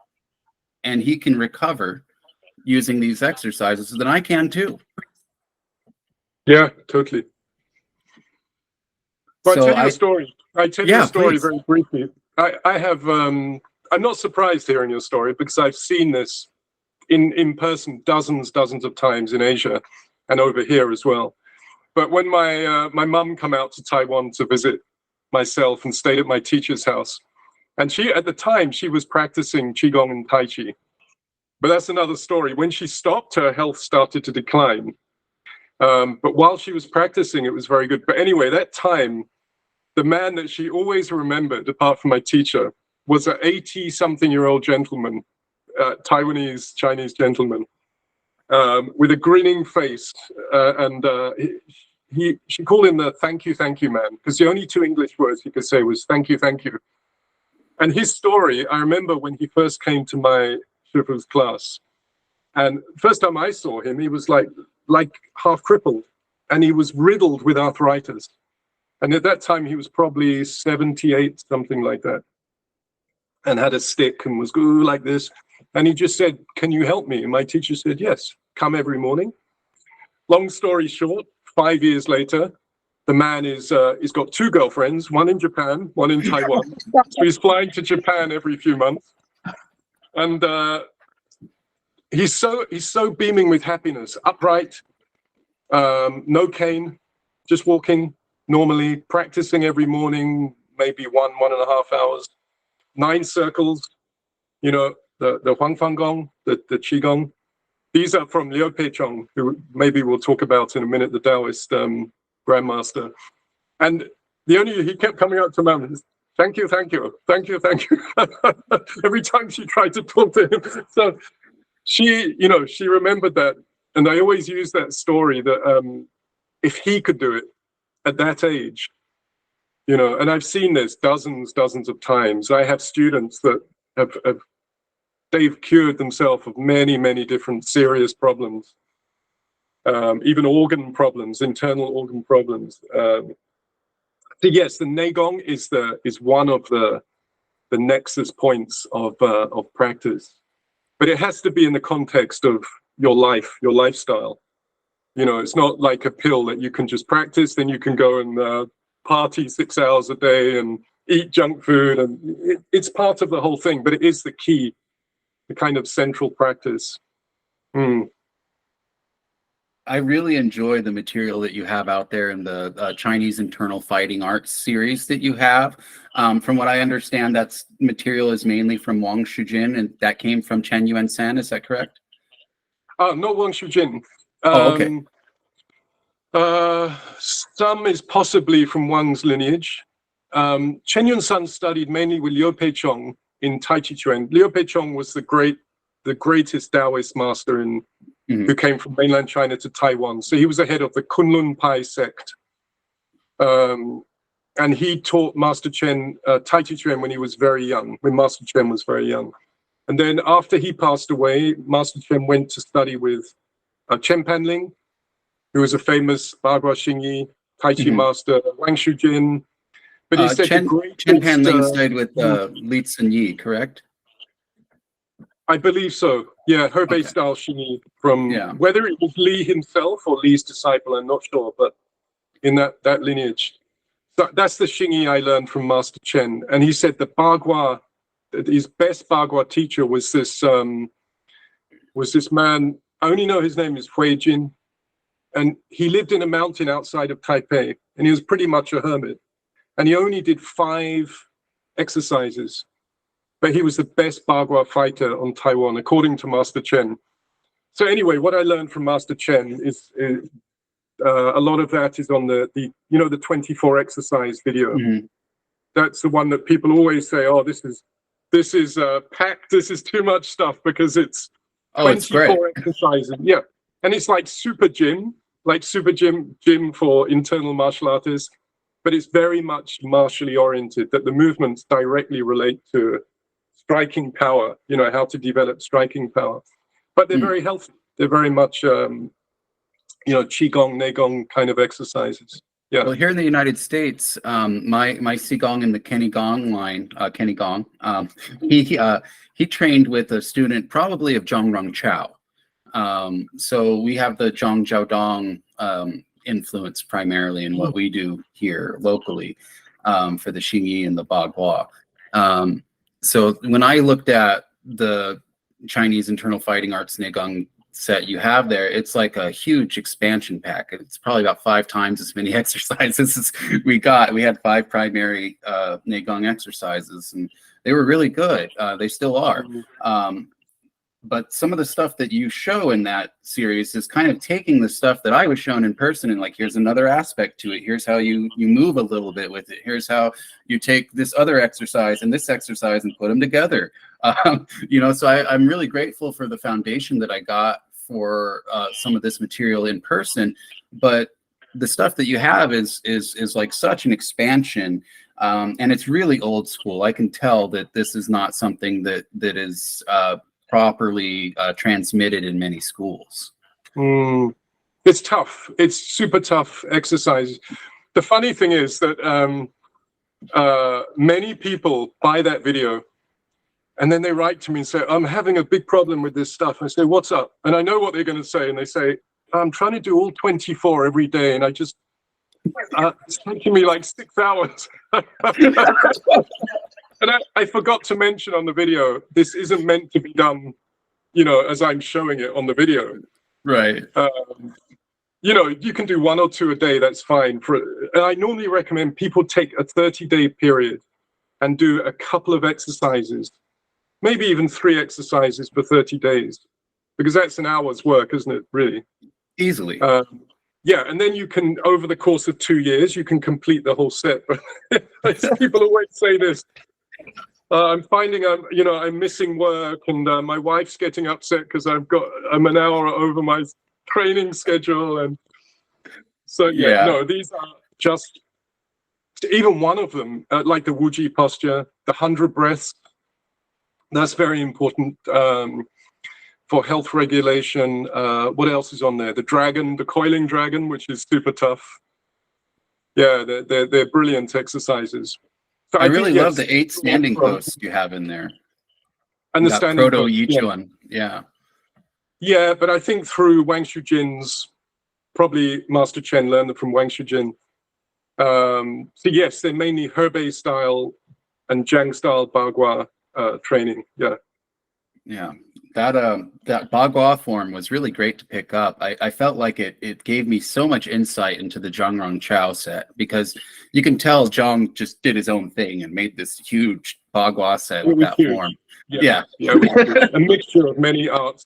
and he can recover using these exercises, then I can too. Yeah, totally. Well, So I'll tell you a story. I tell you a story please. very briefly. I have, I'm not surprised hearing your story because I've seen this in person dozens of times in Asia and over here as well. But when my mum come out to Taiwan to visit myself and stayed at my teacher's house, and at the time, she was practicing Qigong and Tai Chi. But that's another story. When she stopped, her health started to decline. But while she was practicing, it was very good. But anyway, that time, the man that she always remembered, apart from my teacher, was an 80-something-year-old gentleman, Taiwanese, Chinese gentleman, with a grinning face. She called him the thank you man, because the only 2 English words he could say was thank you. And his story, I remember when he first came to my Shifu's class. And first time I saw him, he was like half crippled, and he was riddled with arthritis. And at that time, he was probably 78, something like that, and had a stick and was like this. And he just said, "Can you help me?" And my teacher said, "Yes, come every morning." Long story short, 5 years later, the man he's got 2 girlfriends, one in Japan, one in Taiwan. So he's flying to Japan every few months. And he's so beaming with happiness, upright, no cane, just walking normally, practicing every morning, maybe 1.5 hours, 9 circles, the Huangfang, the Qigong. These are from Liu Peichong, who maybe we'll talk about in a minute, the Taoist grandmaster. And he kept coming up to Mum and thank you. Every time she tried to talk to him. So she remembered that. And I always use that story that if he could do it at that age, and I've seen this dozens of times. I have students that they've cured themselves of many different serious problems, even organ problems, internal organ problems. So yes, the nagong is one of the nexus points of practice, but it has to be in the context of your life, your lifestyle. It's not like a pill that you can just practice, then you can go and party 6 hours a day and eat junk food, and it's part of the whole thing, but it is the key, the kind of central practice. I really enjoy the material that you have out there in the Chinese internal fighting arts series that you have. From what I understand, that's material is mainly from Wang Shujin, and that came from Chen Yuan San. Is that correct? Not Wang Shujin. Oh, okay. Some is possibly from Wang's lineage. Chen Yun San studied mainly with Liu Peichong in Tai Chi Chuan. Liu Peichong was the greatest Taoist master who came from mainland China to Taiwan. So he was the head of the Kunlun Pai sect. And he taught Master Chen Tai Chi Chuan when he was very young, when Master Chen was very young. And then after he passed away, Master Chen went to study with Chen Panling, who was a famous Bagua Hsing-i Tai Chi master, Wang Shujin. But he said Chen Panling studied with Li Tsun-yi, correct? I believe so. Yeah, Hebei style Hsing-i from whether it was Li himself or Li's disciple, I'm not sure, but in that lineage. So that's the Hsing-i I learned from Master Chen. And he said the Bagua, his best Bagua teacher was this man, I only know his name is Hui Jin. And he lived in a mountain outside of Taipei, and he was pretty much a hermit. And he only did 5 exercises. But he was the best Bagua fighter on Taiwan, according to Master Chen. So anyway, what I learned from Master Chen is a lot of that is on the 24 exercise video. That's the one that people always say, oh, this is packed, this is too much stuff, because it's 24 exercises. Yeah. And it's like super gym for internal martial artists, but it's very much martially oriented, that the movements directly relate to striking power, how to develop striking power. But they're very healthy. They're very much, Qigong, nagong kind of exercises. Yeah. Well, here in the United States, my Qigong in the Kenny Gong line, Kenny Gong, he trained with a student probably of Zhongrong Chao. So we have the Zhong Jiaodong influence primarily in what we do here locally for the Hsing-i and the Bagua. So when I looked at the Chinese internal fighting arts nagong set you have there, it's like a huge expansion pack. It's probably about 5 times as many exercises as we got. We had 5 primary nagong exercises, and they were really good. They still are. But some of the stuff that you show in that series is kind of taking the stuff that I was shown in person and like, here's another aspect to it. Here's how you move a little bit with it. Here's how you take this other exercise and this exercise and put them together. So I'm really grateful for the foundation that I got for some of this material in person. But the stuff that you have is like such an expansion. And it's really old school. I can tell that this is not something that is properly transmitted in many schools. It's tough. It's super tough exercise. The funny thing is that many people buy that video and then they write to me and say, I'm having a big problem with this stuff. I say, what's up? And I know what they're going to say. And they say, I'm trying to do all 24 every day. And I just, it's taking me like 6 hours. And I forgot to mention on the video, this isn't meant to be done, as I'm showing it on the video. Right. You can do 1 or 2 a day, that's fine. And I normally recommend people take a 30-day period and do a couple of exercises, maybe even 3 exercises for 30 days, because that's an hour's work, isn't it, really? Easily. Yeah, and then you can, over the course of 2 years, you can complete the whole set. People always say this. I'm finding I'm missing work, and my wife's getting upset because I'm an hour over my training schedule, and so these are just even one of them, like the Wuji posture, the 100 breaths. That's very important for health regulation. What else is on there? The dragon, the coiling dragon, which is super tough. Yeah, they're brilliant exercises. So I really love the 8 standing posts you have in there. And the standing Proto Yichuan. Yeah. Yeah, but I think through Wang Shujin's, probably Master Chen learned it from Wang Shujin. So yes, they're mainly Hebei style and Jiang style Bagua training. Yeah. Yeah. that Bagua form was really great to pick up. I felt like it gave me so much insight into the Zhangrong Chao set, because you can tell Zhang just did his own thing and made this huge Bagua set with that huge. form. Yeah, it was huge. A mixture of many arts.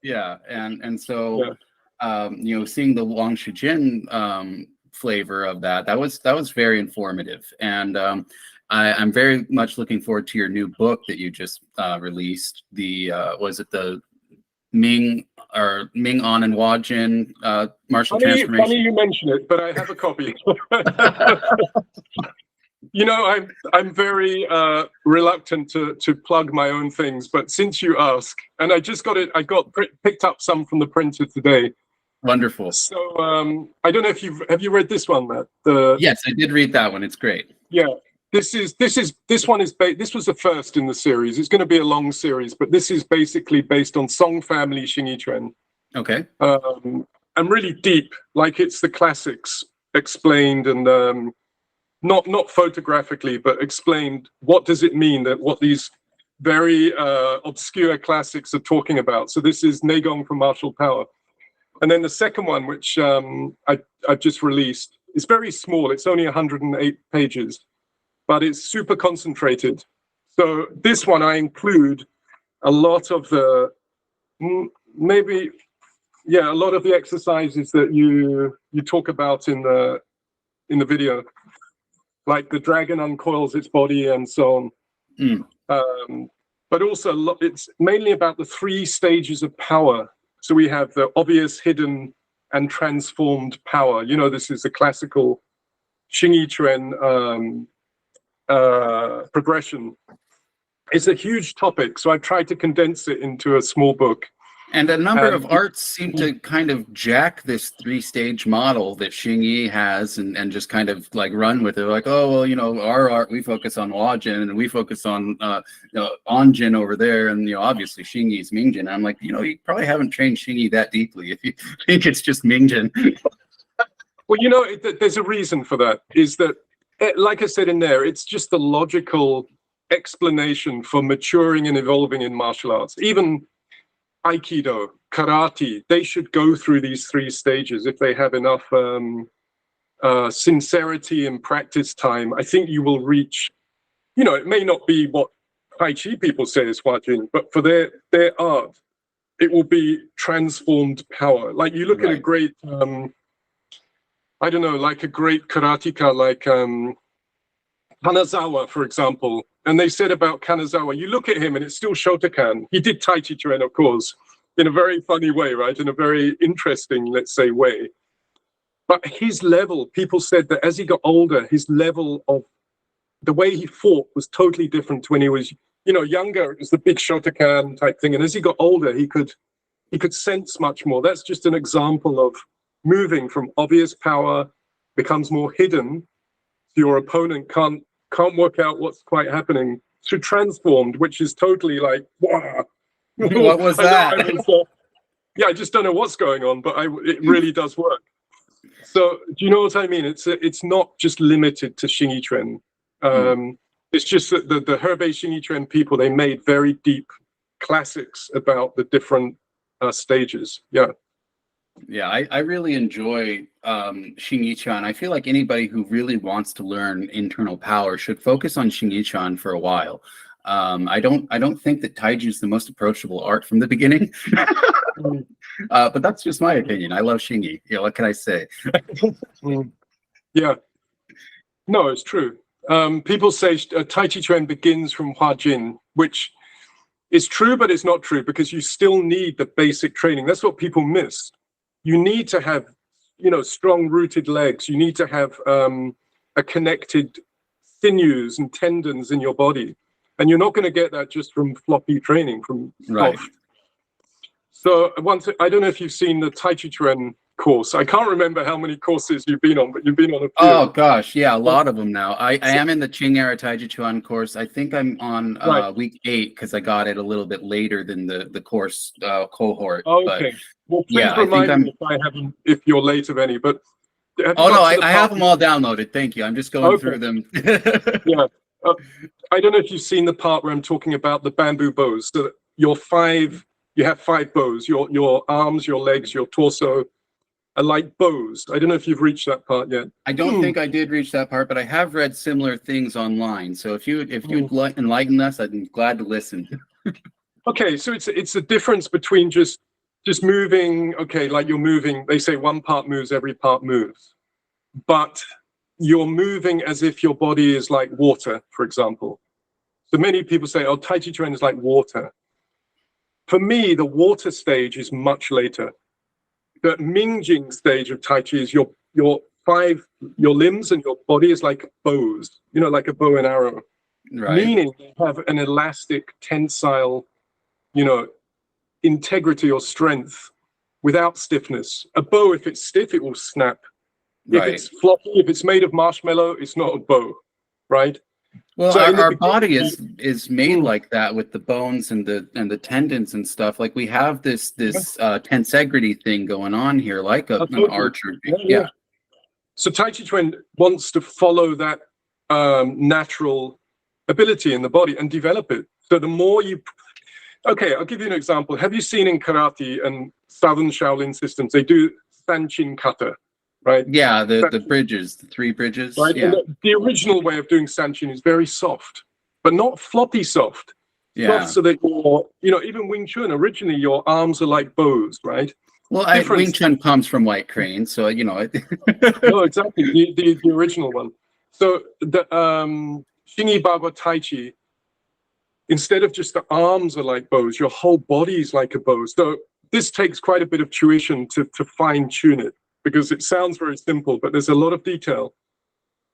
Yeah, and so seeing the Wang Shijin flavor of that was very informative, and I'm very much looking forward to your new book that you just released. The was it the Ming On and Wajin martial transformation? Funny you mention it, but I have a copy. I'm very reluctant to plug my own things, but since you ask, and I just got it, I picked up some from the printer today. Wonderful. So I don't know if have you read this one, Matt? Yes, I did read that one. It's great. Yeah. This was the first in the series. It's going to be a long series, but this is basically based on Song family hsing-i Quan. Okay. And really deep, like it's the classics explained, and not photographically, but explained. What does it mean that what these very obscure classics are talking about? So this is Nagong for martial power, and then the second one, which I've just released, is very small. It's only 108 pages. But it's super concentrated. So this one I include a lot of the a lot of the exercises that you talk about in the video, like the dragon uncoils its body and so on. But also it's mainly about the 3 stages of power. So we have the obvious, hidden, and transformed power. This is the classical hsing-i Quan progression. It's a huge topic, so I've tried to condense it into a small book. And a number of arts seem to kind of jack this 3-stage model that hsing-i has and just kind of like run with it. Like, oh, well, our art, we focus on Wajin and we focus on Onjin over there. And, obviously hsing-i is Mingjin. And I'm like, you probably haven't trained hsing-i that deeply if you think it's just Mingjin. Well, there's a reason for that, is that, like I said in there, it's just the logical explanation for maturing and evolving in martial arts. Even Aikido, karate, they should go through these 3 stages if they have enough sincerity and practice time. I think you will reach, it may not be what Tai Chi people say is Huajin, but for their art, it will be transformed power. Like you look at a great I don't know, like a great karateka like Kanazawa, for example. And they said about Kanazawa, you look at him and it's still Shotokan. He did Tai Chi Chuan, of course, in a very funny way, right? In a very interesting, let's say, way. But his level, people said that as he got older, his level of the way he fought was totally different to when he was, younger. It was the big Shotokan type thing. And as he got older, he could sense much more. That's just an example of moving from obvious power, becomes more hidden. Your opponent can't work out what's quite happening, to transformed, which is totally like, wow. What was that? I just don't know what's going on, but it really does work. So do you know what I mean? It's not just limited to hsing-i Quan. It's just that the Hebei hsing-i Quan people, they made very deep classics about the different stages. Yeah, I really enjoy hsing-i Quan. I feel like anybody who really wants to learn internal power should focus on hsing-i Quan for a while. I don't think that Taiju is the most approachable art from the beginning, but that's just my opinion. I love hsing-i. What can I say? Yeah, no, it's true. People say Tai Chi Chuan begins from Huajin, which is true, but it's not true, because you still need the basic training. That's what people miss. You need to have, strong rooted legs. You need to have a connected sinews and tendons in your body. And you're not going to get that just from floppy training, from soft. So I don't know if you've seen the Tai Chi Chuan course. I can't remember how many courses you've been on, but you've been on a few. Oh gosh, yeah, a lot of them now. I am in the Qing era Tai Chi Chuan course. I think I'm on week 8 because I got it a little bit later than the course cohort. Okay. Well, please remind me if you're late of any. But I have them all downloaded. Thank you. I'm just going through them. Yeah. I don't know if you've seen the part where I'm talking about the bamboo bows. So you have 5 bows. Your arms, your legs, your torso are like bows. I don't know if you've reached that part yet. I don't think I did reach that part, but I have read similar things online. So if you'd enlighten us, I'd be glad to listen. Okay, so it's a difference between just moving. Okay, like you're moving. They say one part moves, every part moves, but you're moving as if your body is like water, for example. So many people say, "Oh, Tai Chi Chuan is like water." For me, the water stage is much later. The Mingjing stage of Tai Chi is your limbs and your body is like bows, like a bow and arrow. Right. Meaning you have an elastic, tensile, integrity or strength without stiffness. A bow, if it's stiff, it will snap. Right. If it's floppy, if it's made of marshmallow, it's not a bow, right? Well, So our body is made like that with the bones and the tendons and stuff. Like we have this tensegrity thing going on here, like an archer. Yeah. So Tai Chi Chuan wants to follow that natural ability in the body and develop it. So the more okay, I'll give you an example. Have you seen in karate and Southern Shaolin systems, they do sanchin kata, right? Yeah, the bridges, the 3 bridges. Right? Yeah. And the original way of doing sanchin is very soft, but not floppy soft. Yeah. Soft so that even Wing Chun, originally your arms are like bows, right? Well, Wing Chun comes from White Crane, so No, exactly, the original one. So the hsing-i Bagua Tai Chi, instead of just the arms are like bows, your whole body is like a bow. So this takes quite a bit of tuition to fine tune it, because it sounds very simple, but there's a lot of detail.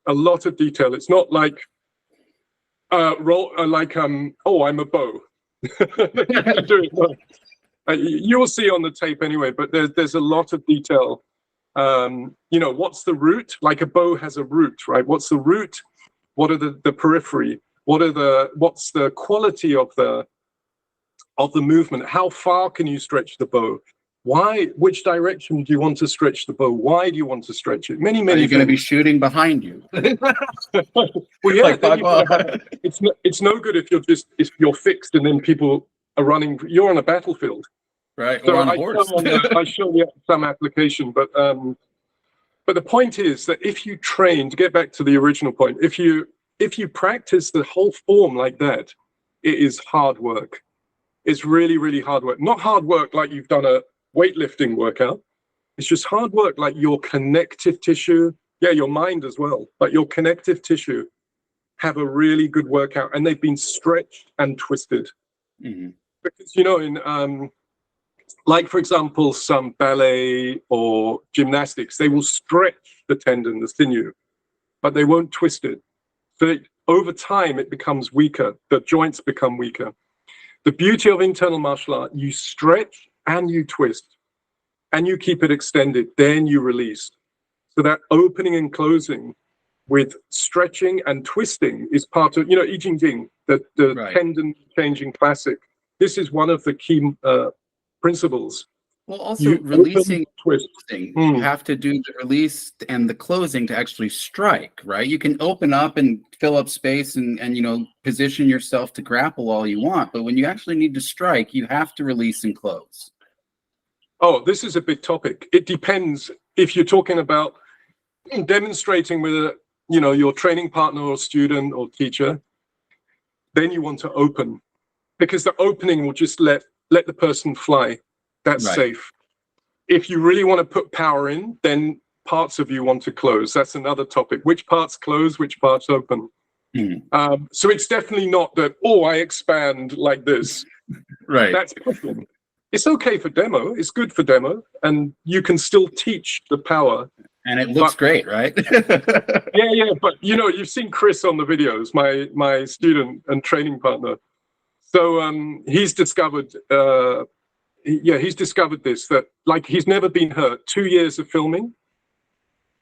It's not like oh, I'm a bow. You'll see on the tape anyway, but there's a lot of detail. What's the root? Like a bow has a root, right? What's the root? What are the periphery? What's the quality of the movement? How far can you stretch the bow? Why? Which direction do you want to stretch the bow? Why do you want to stretch it? Many Are you going to be shooting behind you? Well, yeah. It's no good if you're fixed and then people are running. You're on a battlefield, right? So or on a horse. I show you some application, but the point is that if you train, to get back to the original point, if you practice the whole form like that, it is hard work. It's really, really hard work. Not hard work like you've done a weightlifting workout. It's just hard work like your connective tissue, your mind as well, but your connective tissue have a really good workout, and they've been stretched and twisted. Mm-hmm. Because, in like, for example, some ballet or gymnastics, they will stretch the tendon, the sinew, but they won't twist it. So over time, it becomes weaker. The joints become weaker. The beauty of internal martial art, you stretch and you twist and you keep it extended, then you release. So that opening and closing with stretching and twisting is part of, I Ching Jing, the Right. tendon changing classic. This is one of the key principles. Well, also releasing, twisting. You have to do the release and the closing to actually strike, right? You can open up and fill up space and position yourself to grapple all you want, but when you actually need to strike, you have to release and close. Oh, this is a big topic. It depends if you're talking about demonstrating with your training partner or student or teacher, then you want to open, because the opening will just let the person fly. That's Right. safe. If you really want to put power in, then parts of you want to close. That's another topic. Which parts close, which parts open? Mm. So it's definitely not that, I expand like this. Right. That's pushing. It's okay for demo. It's good for demo. And you can still teach the power. And it looks great, right? Yeah. But, you've seen Chris on the videos, my student and training partner. So he's discovered... he's discovered this, that like he's never been hurt. 2 years of filming,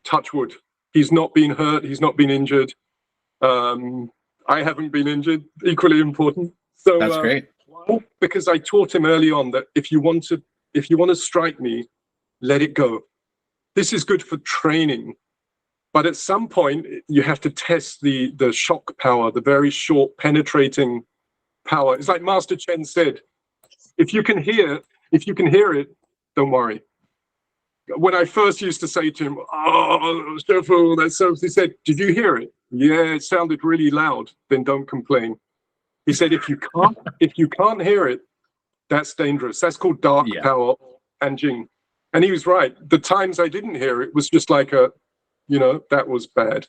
touch wood. He's not been hurt. He's not been injured. I haven't been injured. Equally important. So that's great. Why? Because I taught him early on that if you want to strike me, let it go. This is good for training, but at some point you have to test the shock power, the very short penetrating power. It's like Master Chen said. if you can hear it, don't worry. When I first used to say to him, "Oh, Stefan, that's so," he said, "Did you hear it? Yeah, it sounded really loud. Then don't complain." He said, if you can't hear it, that's dangerous. That's called dark power and jing. And he was right. The times I didn't hear it was just like that was bad.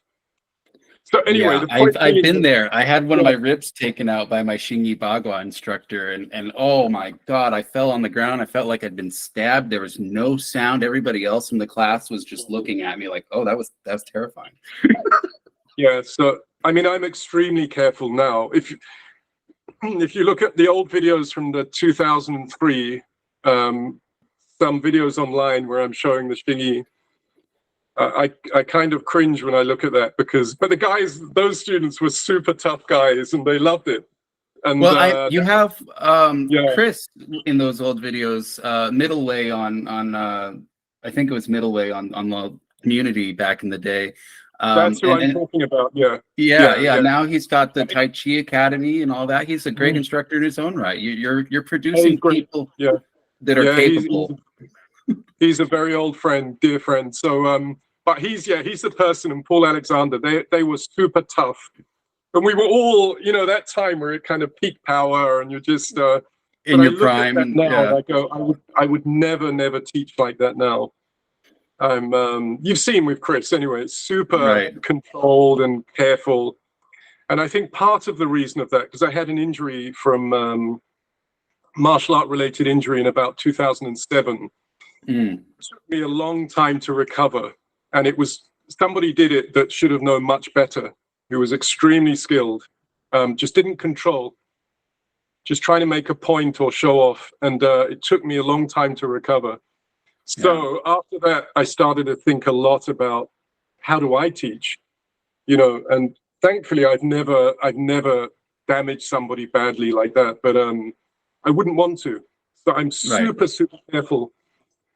So anyway, I've been there. I had one of my ribs taken out by my hsing-i bagua instructor, and oh my God, I fell on the ground. I felt like I'd been stabbed. There was no sound. Everybody else in the class was just looking at me like, oh, that was terrifying. Yeah. So I mean, I'm extremely careful now. If you look at the old videos from the 2003, some videos online where I'm showing the hsing-i, I kind of cringe when I look at that but the guys, those students were super tough guys and they loved it. And well, you have Chris in those old videos, middle way on I think it was middle way on the community back in the day. That's who I'm talking about. Yeah. Now he's got the Tai Chi Academy and all that. He's a great instructor in his own right. You're producing people that are capable. He's a very old friend, dear friend. So, but he's the person, and Paul Alexander, they were super tough. And we were all, that time where it kind of peak power and you're just in your prime. And now, I go, I would never teach like that now. You've seen with Chris anyway, it's super controlled and careful. And I think part of the reason of that, because I had an injury from martial art related injury in about 2007. It took me a long time to recover, and it was somebody did it that should have known much better, who was extremely skilled, just didn't control, just trying to make a point or show off, and it took me a long time to recover. So after that, I started to think a lot about how do I teach, and thankfully I've never damaged somebody badly like that, but I wouldn't want to, so I'm super careful.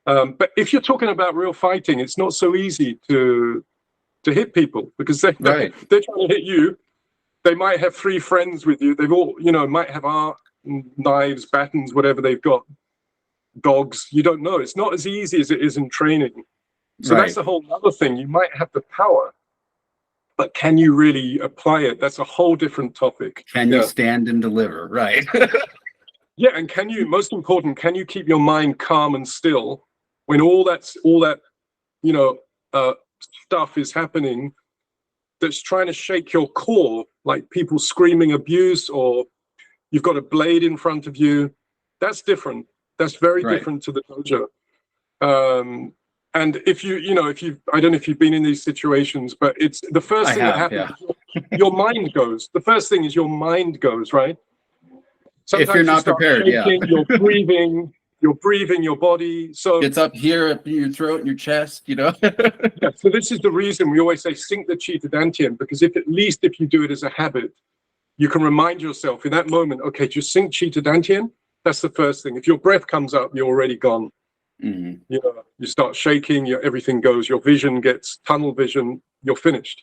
But if you're talking about real fighting, it's not so easy to hit people, because they're trying to hit you. They might have 3 friends with you. They've all, might have art, knives, batons, whatever they've got, dogs. You don't know. It's not as easy as it is in training. So that's a whole other thing. You might have the power, but can you really apply it? That's a whole different topic. Can you stand and deliver? Right. Yeah, and most important, can you keep your mind calm and still when all that stuff is happening that's trying to shake your core, like people screaming abuse, or you've got a blade in front of you? That's different. That's very different to the dojo. And if you I don't know if you've been in these situations, but it's the first thing that happens. Your mind goes. The first thing is your mind goes, right? Sometimes if you're not prepared, shaking, you're breathing your body. So it's up here, up in your throat and your chest, So this is the reason we always say sink the chi to dantian, because at least if you do it as a habit, you can remind yourself in that moment, okay, just sink chi to dantian. That's the first thing. If your breath comes up, you're already gone. You start shaking, everything goes, your vision gets tunnel vision, you're finished.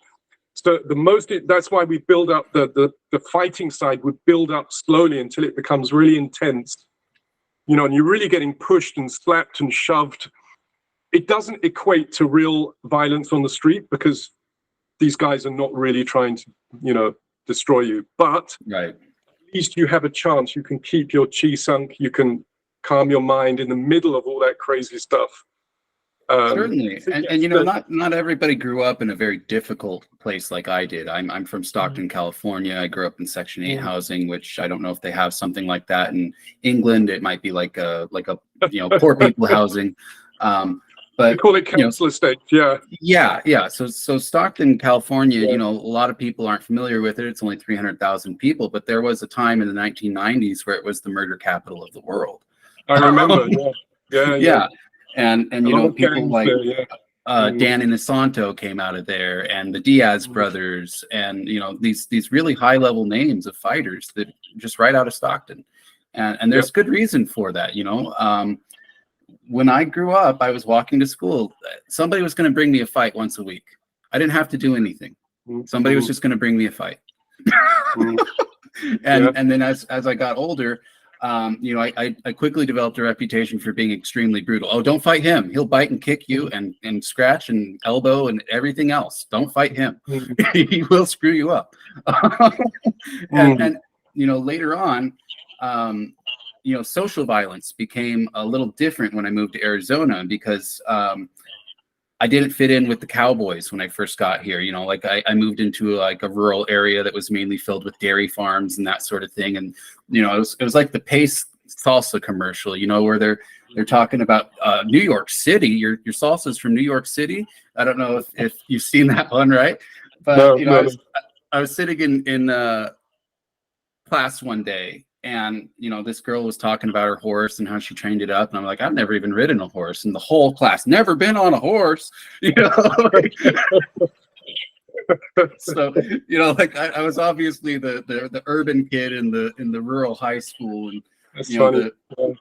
So that's why we build up the fighting side would build up slowly until it becomes really intense, and you're really getting pushed and slapped and shoved. It doesn't equate to real violence on the street, because these guys are not really trying to, destroy you. But at least you have a chance. You can keep your chi sunk. You can calm your mind in the middle of all that crazy stuff. Certainly, and not everybody grew up in a very difficult place like I did. I'm from Stockton, California. I grew up in Section 8 housing, which I don't know if they have something like that in England. It might be like a poor people housing. But they call it council estate. Yeah. So Stockton, California, a lot of people aren't familiar with it. It's only 300,000 people, but there was a time in the 1990s where it was the murder capital of the world. I remember. Yeah. And people like Dan Inosanto came out of there, and the Diaz brothers, and these really high level names of fighters that just right out of Stockton, and there's good reason for that. When I grew up, I was walking to school. Somebody was going to bring me a fight once a week. I didn't have to do anything. Somebody was just going to bring me a fight. And then as I got older, I quickly developed a reputation for being extremely brutal. Oh, don't fight him. He'll bite and kick you and scratch and elbow and everything else. Don't fight him. He will screw you up. and later on, social violence became a little different when I moved to Arizona because I didn't fit in with the cowboys when I first got here. I moved into a rural area that was mainly filled with dairy farms and that sort of thing. And, it was like the Pace salsa commercial, where they're talking about New York City. Your salsa's from New York City. I don't know if you've seen that one, right? But, I was sitting in class one day, and this girl was talking about her horse and how she trained it up, and I'm like, I've never even ridden a horse. And the whole class, never been on a horse. So I was obviously the urban kid in the rural high school, and That's funny. the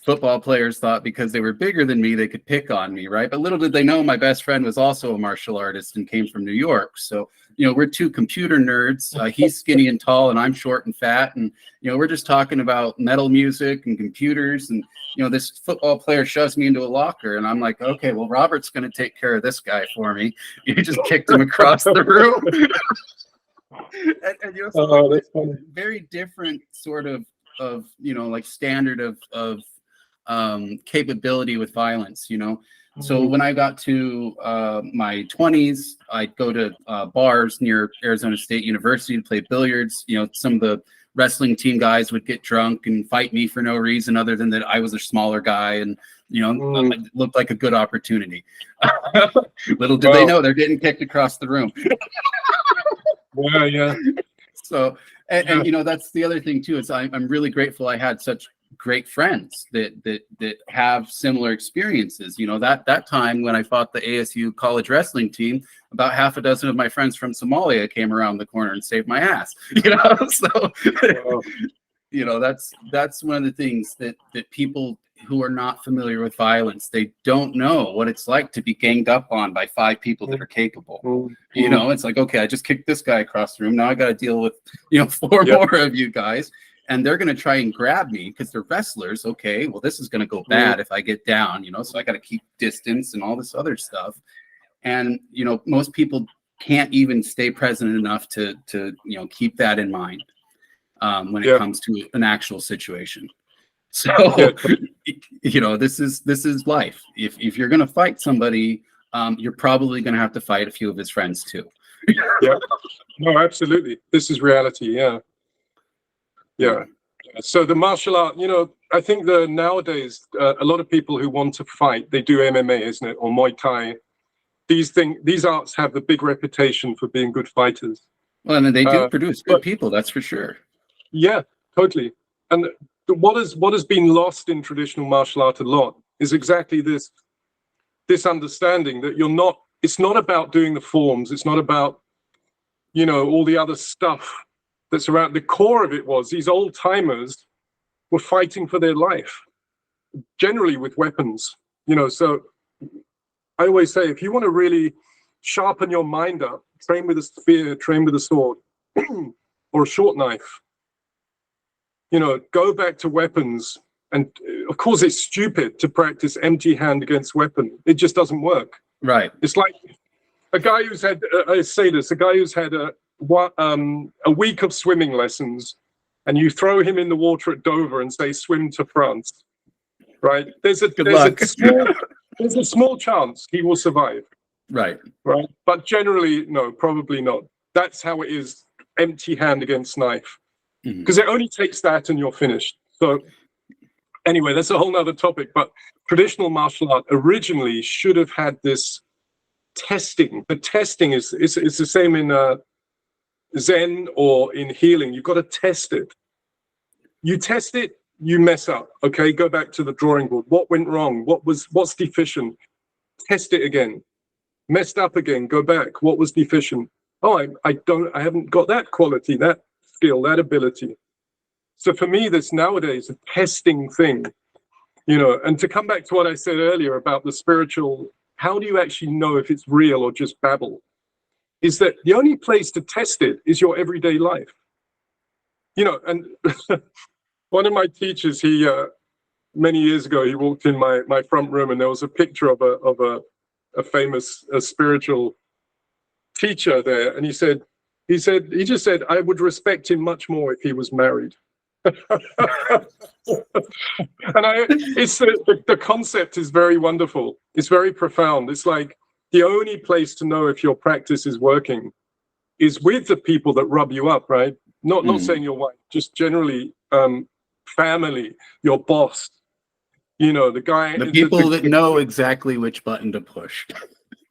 football players thought because they were bigger than me they could pick on me, right? But little did they know my best friend was also a martial artist and came from New York. So we're two computer nerds. He's skinny and tall, and I'm short and fat, and we're just talking about metal music and computers. And this football player shoves me into a locker, and I'm like, okay, well, Robert's going to take care of this guy for me. You just kicked him across the room. and That's funny. Very different sort of standard of capability with violence. So when I got to my 20s, I'd go to bars near Arizona State University to play billiards. Some of the wrestling team guys would get drunk and fight me for no reason other than that I was a smaller guy, and it looked like a good opportunity. Little did they know they're getting kicked across the room. Yeah. So and that's the other thing too, is I'm really grateful I had such great friends that have similar experiences. That time when I fought the ASU college wrestling team, about half a dozen of my friends from Somalia came around the corner and saved my ass. So that's one of the things that people who are not familiar with violence, they don't know what it's like to be ganged up on by 5 people that are capable. It's like, okay, I just kicked this guy across the room, now I got to deal with 4 more of you guys. And they're going to try and grab me because they're wrestlers. Okay, well, this is going to go bad if I get down, so I got to keep distance and all this other stuff. And, most people can't even stay present enough to keep that in mind when it comes to an actual situation. So, this is life. If you're going to fight somebody, you're probably going to have to fight a few of his friends too. Yeah, no, absolutely. This is reality. Yeah. So the martial art, I think that nowadays a lot of people who want to fight, they do MMA, isn't it, or Muay Thai. These arts have the big reputation for being good fighters. Well, and they do produce good people, that's for sure. Yeah, totally. And what has been lost in traditional martial art a lot is exactly this understanding that it's not about doing the forms, it's not about all the other stuff that's around. The core of it was these old timers were fighting for their life, generally with weapons. So I always say, if you want to really sharpen your mind up, train with a spear, train with a sword, or a short knife. Go back to weapons. And of course, it's stupid to practice empty hand against weapon. It just doesn't work. Right. It's like a guy who's had, a guy who's had a week of swimming lessons, and you throw him in the water at Dover and say, swim to France. Right? There's a small chance he will survive. Right. But generally, no, probably not. That's how it is, empty hand against knife. Because it only takes that and you're finished. So anyway, that's a whole nother topic. But traditional martial art originally should have had this testing. The testing is the same in Zen or in healing. You've got to test it. You test it, you mess up. Okay, go back to the drawing board. What went wrong? What's deficient? Test it again. Messed up again. Go back. What was deficient? Oh, I haven't got that quality, that skill, that ability. So for me, this nowadays a testing thing, and to come back to what I said earlier about the spiritual, how do you actually know if it's real or just babble? Is that the only place to test it is your everyday life. And One of my teachers, he many years ago, he walked in my front room, and there was a picture of a famous spiritual teacher there, and he just said, I would respect him much more if he was married. And it's the concept is very wonderful. It's very profound. It's like the only place to know if your practice is working is with the people that rub you up, right? Not saying your wife, just generally family, your boss, the people that know exactly which button to push.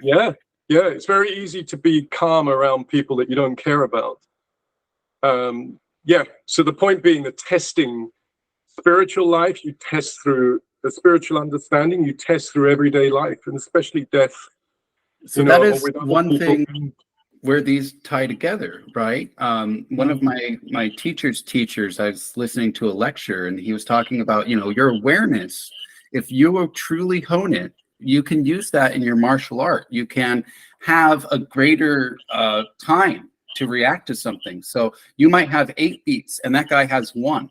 Yeah, it's very easy to be calm around people that you don't care about. So the point being, the testing spiritual life, you test through the spiritual understanding, you test through everyday life, and especially death. So that is one thing where these tie together, right? One of my teachers, I was listening to a lecture, and he was talking about, your awareness. If you will truly hone it, you can use that in your martial art. You can have a greater time to react to something. So you might have 8 beats, and that guy has 1.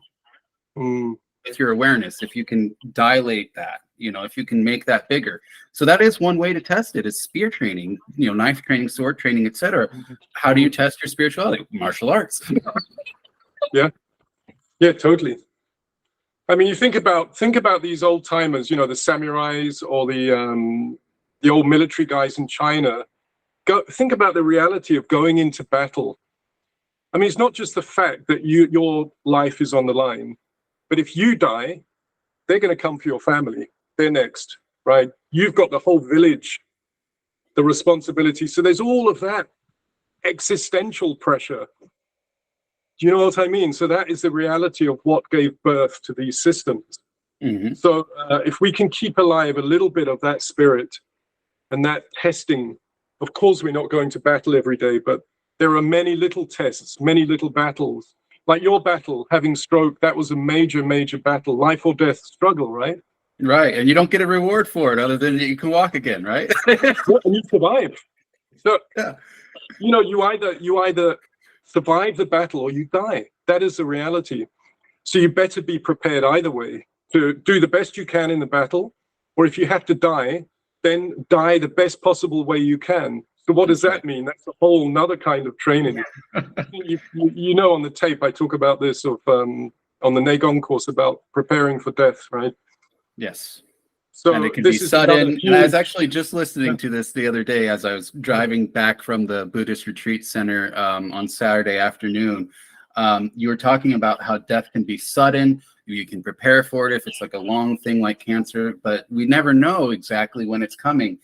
With your awareness, if you can dilate that, if you can make that bigger. So that is one way to test it, is spear training, knife training, sword training, etc. How do you test your spirituality? Martial arts. Yeah, totally. I mean, you think about these old timers, the samurais or the old military guys in China. Think about the reality of going into battle. I mean, it's not just the fact that your life is on the line, but if you die, they're going to come for your family. They're next, right? You've got the whole village, the responsibility. So there's all of that existential pressure. Do you know what I mean? So that is the reality of what gave birth to these systems. So if we can keep alive a little bit of that spirit and that testing, of course, we're not going to battle every day, but there are many little tests, many little battles. Like your battle, having stroke, that was a major, major battle, life or death struggle, right? Right, and you don't get a reward for it other than you can walk again, right? And you survive. So, you either survive the battle or you die. That is the reality. So you better be prepared either way to do the best you can in the battle, or if you have to die, then die the best possible way you can. So what does that mean? That's a whole nother kind of training. On the tape, I talk about this on the Nagong course about preparing for death, right? Yes. So and it can be sudden. And I was actually just listening to this the other day as I was driving back from the Buddhist retreat center on Saturday afternoon. You were talking about how death can be sudden. You can prepare for it if it's like a long thing like cancer, but we never know exactly when it's coming.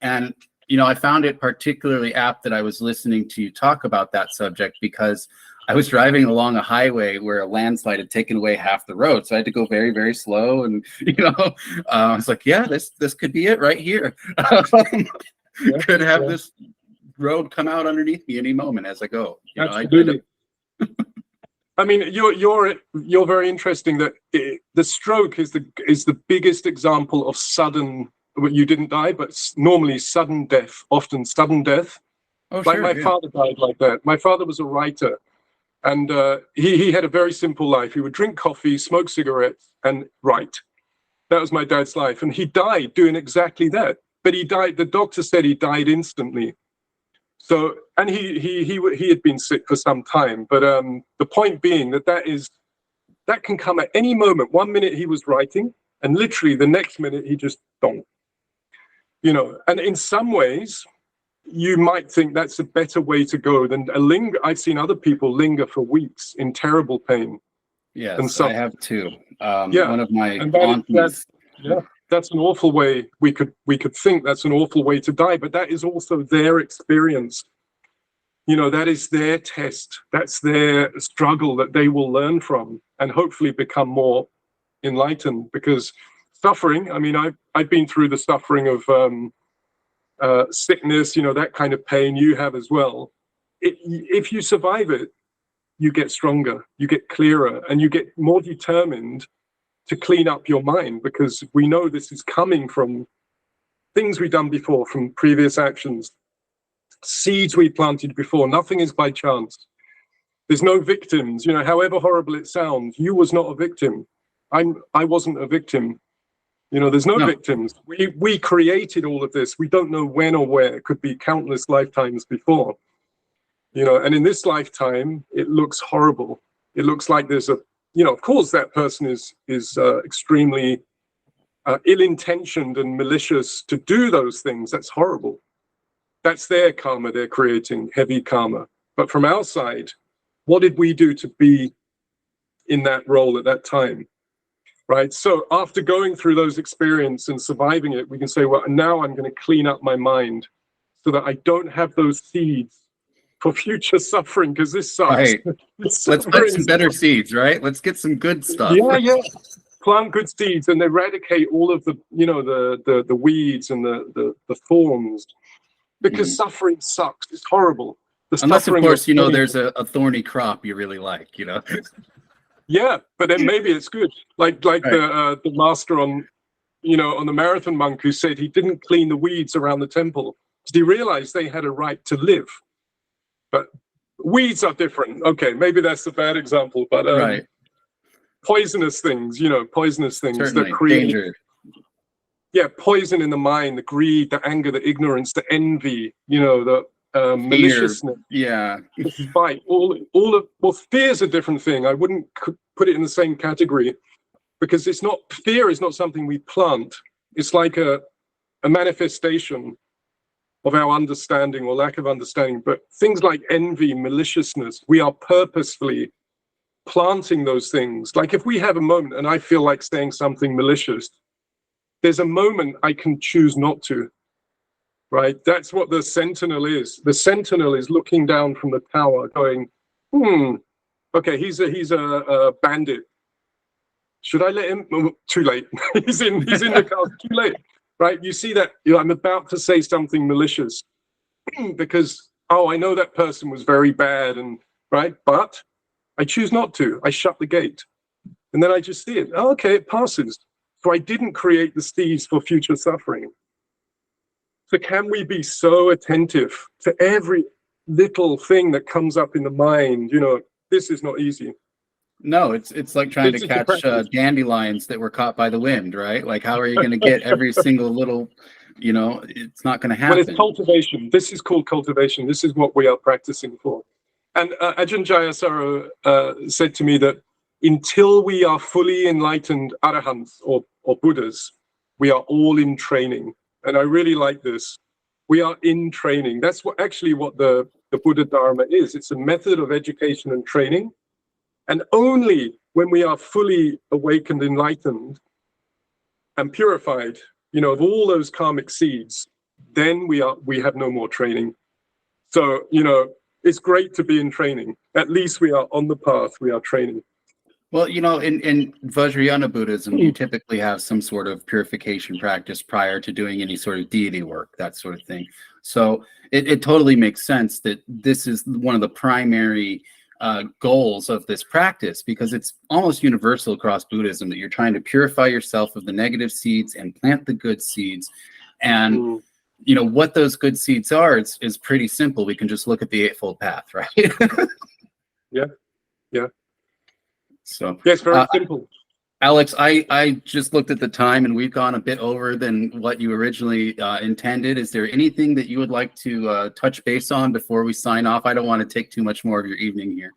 And I found it particularly apt that I was listening to you talk about that subject, because I was driving along a highway where a landslide had taken away half the road. So I had to go very, very slow. And, I was like, yeah, this could be it right here. Could have this road come out underneath me any moment as I go. Absolutely. I mean, you're very interesting that the stroke is the biggest example of sudden. You didn't die, but normally sudden death, often sudden death. Oh, like my father died like that. My father was a writer, and he had a very simple life. He would drink coffee, smoke cigarettes, and write. That was my dad's life, and he died doing exactly that. But he died. The doctor said he died instantly. So, and he had been sick for some time. But the point being that can come at any moment. 1 minute he was writing, and literally the next minute he just dong. And in some ways, you might think that's a better way to go than a linger. I've seen other people linger for weeks in terrible pain. Yes, I have too. One of my aunties. That's an awful way. We could think that's an awful way to die, but that is also their experience. That is their test. That's their struggle that they will learn from and hopefully become more enlightened. Because suffering, I mean, I've been through the suffering of sickness, that kind of pain you have as well. If you survive it, you get stronger, you get clearer, and you get more determined to clean up your mind, because we know this is coming from things we've done before, from previous actions, seeds we planted before. Nothing is by chance. There's no victims, you know, however horrible it sounds. You was not a victim. I wasn't a victim. You know, there's no victims. We created all of this. We don't know when or where. It could be countless lifetimes before. You know, and in this lifetime, it looks horrible. It looks like there's a, you know, of course that person is extremely ill-intentioned and malicious to do those things. That's horrible. That's their karma they're creating, heavy karma. But from our side, what did we do to be in that role at that time? Right. So after going through those experiences and surviving it, we can say, well, now I'm going to clean up my mind so that I don't have those seeds for future suffering, because this sucks. Right. Let's plant some better seeds, right? Let's get some good stuff. Yeah. Plant good seeds and eradicate all of the, you know, the weeds and the thorns, because suffering sucks. It's horrible. Unless, of course, you know, there's a thorny crop you really like, you know. Yeah, but then maybe it's good. Like the master on, you know, on the marathon monk who said he didn't clean the weeds around the temple because he realized they had a right to live. But weeds are different. Okay, maybe that's a bad example, but poisonous things, you know, Certainly. that create Danger. Yeah, poison in the mind, the greed, the anger, the ignorance, the envy, you know, the maliciousness, the spite, well, fear's a different thing. I wouldn't put it in the same category, because fear is not something we plant. It's like a manifestation of our understanding or lack of understanding. But things like envy, maliciousness, we are purposefully planting those things. Like if we have a moment and I feel like saying something malicious, there's a moment I can choose not to. Right, that's what the sentinel is. The sentinel is looking down from the tower, going, okay, he's a bandit. Should I let him? Oh, too late. he's in the car. Too late. Right? You see that? You know, I'm about to say something malicious because I know that person was very bad, and right, but I choose not to. I shut the gate, and then I just see it. Oh, okay, it passes. So I didn't create the seeds for future suffering. So can we be so attentive to every little thing that comes up in the mind? You know, this is not easy. No, it's like trying to catch dandelions that were caught by the wind, right? Like, how are you going to get every single little, you know, it's not going to happen. Well, it's cultivation. This is called cultivation. This is what we are practicing for. And Ajahn Jayasaro said to me that until we are fully enlightened arahants or Buddhas, we are all in training. And I really like this. We are in training. That's what the Buddha Dharma is. It's a method of education and training. And only when we are fully awakened, enlightened, and purified, you know, of all those karmic seeds, then we have no more training. So, you know, it's great to be in training. At least we are on the path. We are training. Well, you know, in Vajrayana Buddhism, you typically have some sort of purification practice prior to doing any sort of deity work, that sort of thing. So it totally makes sense that this is one of the primary goals of this practice, because it's almost universal across Buddhism that you're trying to purify yourself of the negative seeds and plant the good seeds. And you know what those good seeds are is pretty simple. We can just look at the Eightfold Path, right? Yeah. So yes, very simple. Alex, I just looked at the time and we've gone a bit over than what you originally intended. Is there anything that you would like to touch base on before we sign off? I don't want to take too much more of your evening here.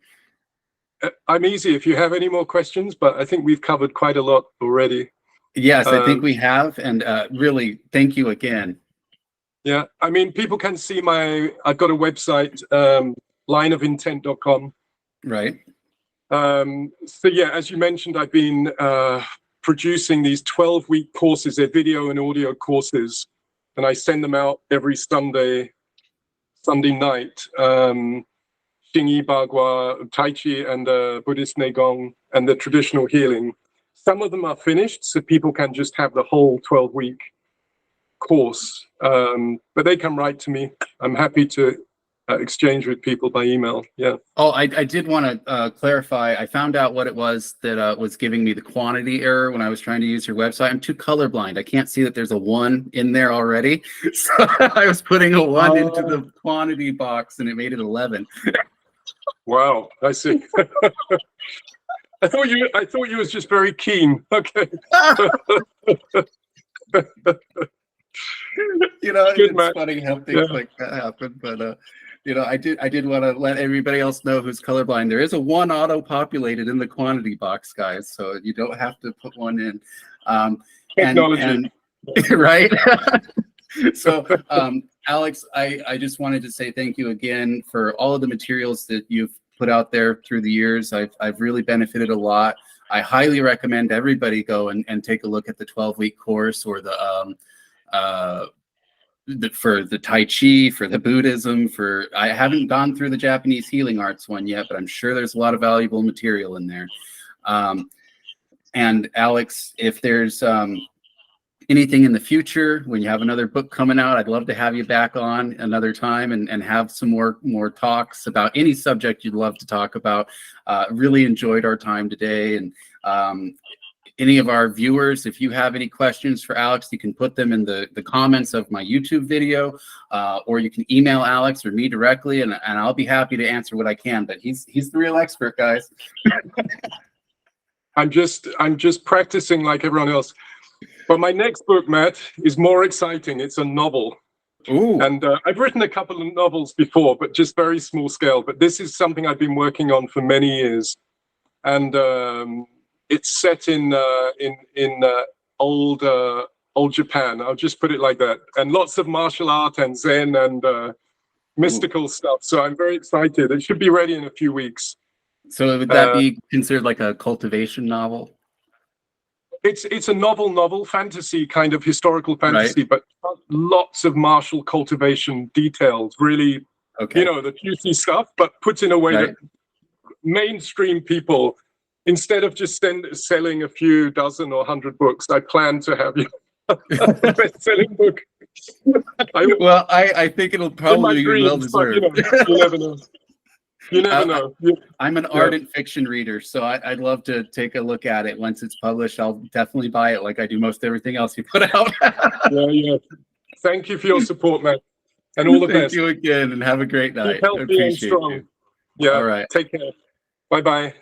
I'm easy if you have any more questions, but I think we've covered quite a lot already. Yes, I think we have. And really, thank you again. Yeah, I mean, people can see I've got a website, lineofintent.com. Right. So yeah, as you mentioned, I've been producing these 12-week courses. They're video and audio courses, and I send them out every Sunday night. hsing-i, Bagua, Tai Chi, and Buddhist nagong, and the traditional healing. Some of them are finished, so people can just have the whole 12-week course. But they come right to me. I'm happy to exchange with people by email. Yeah. Oh, I did want to clarify. I found out what it was that was giving me the quantity error when I was trying to use your website. I'm too colorblind. I can't see that there's a 1 in there already. So I was putting a 1 into the quantity box and it made it 11. Wow, I see. I thought you was just very keen. Okay. You know, Good, it's Matt. funny how things like that happen, but you know, I did want to let everybody else know who's colorblind. There is a one auto-populated in the quantity box, guys, so you don't have to put one in. Technology. And right. So, Alex, I just wanted to say thank you again for all of the materials that you've put out there through the years. I've really benefited a lot. I highly recommend everybody go and take a look at the 12-week course, or for the Tai Chi, for the Buddhism, I haven't gone through the Japanese healing arts one yet, but I'm sure there's a lot of valuable material in there. And Alex, if there's anything in the future, when you have another book coming out, I'd love to have you back on another time and have some more talks about any subject you'd love to talk about. Really enjoyed our time today. And any of our viewers, if you have any questions for Alex, you can put them in the comments of my YouTube video, or you can email Alex or me directly, and I'll be happy to answer what I can. But he's the real expert, guys. I'm just practicing like everyone else. But my next book, Matt, is more exciting. It's a novel. Ooh. And I've written a couple of novels before, but just very small scale. But this is something I've been working on for many years. And it's set in old Japan. I'll just put it like that. And lots of martial art and Zen and mystical stuff. So I'm very excited. It should be ready in a few weeks. So would that be considered like a cultivation novel? It's a novel fantasy, kind of historical fantasy, right. But lots of martial cultivation details, really, okay. You know, the juicy stuff, but put in a way right. that mainstream people, instead of just selling a few dozen or 100 books, I plan to have you a best-selling book. Well, I think it'll probably be well deserved. But, you never know. You never know. I'm an ardent fiction reader, so I'd love to take a look at it once it's published. I'll definitely buy it, like I do most everything else you put out. Yeah. Thank you for your support, man, and all the best. Thank you again, and have a great night. Keep healthy and strong. you. Yeah. All right. Take care. Bye-bye.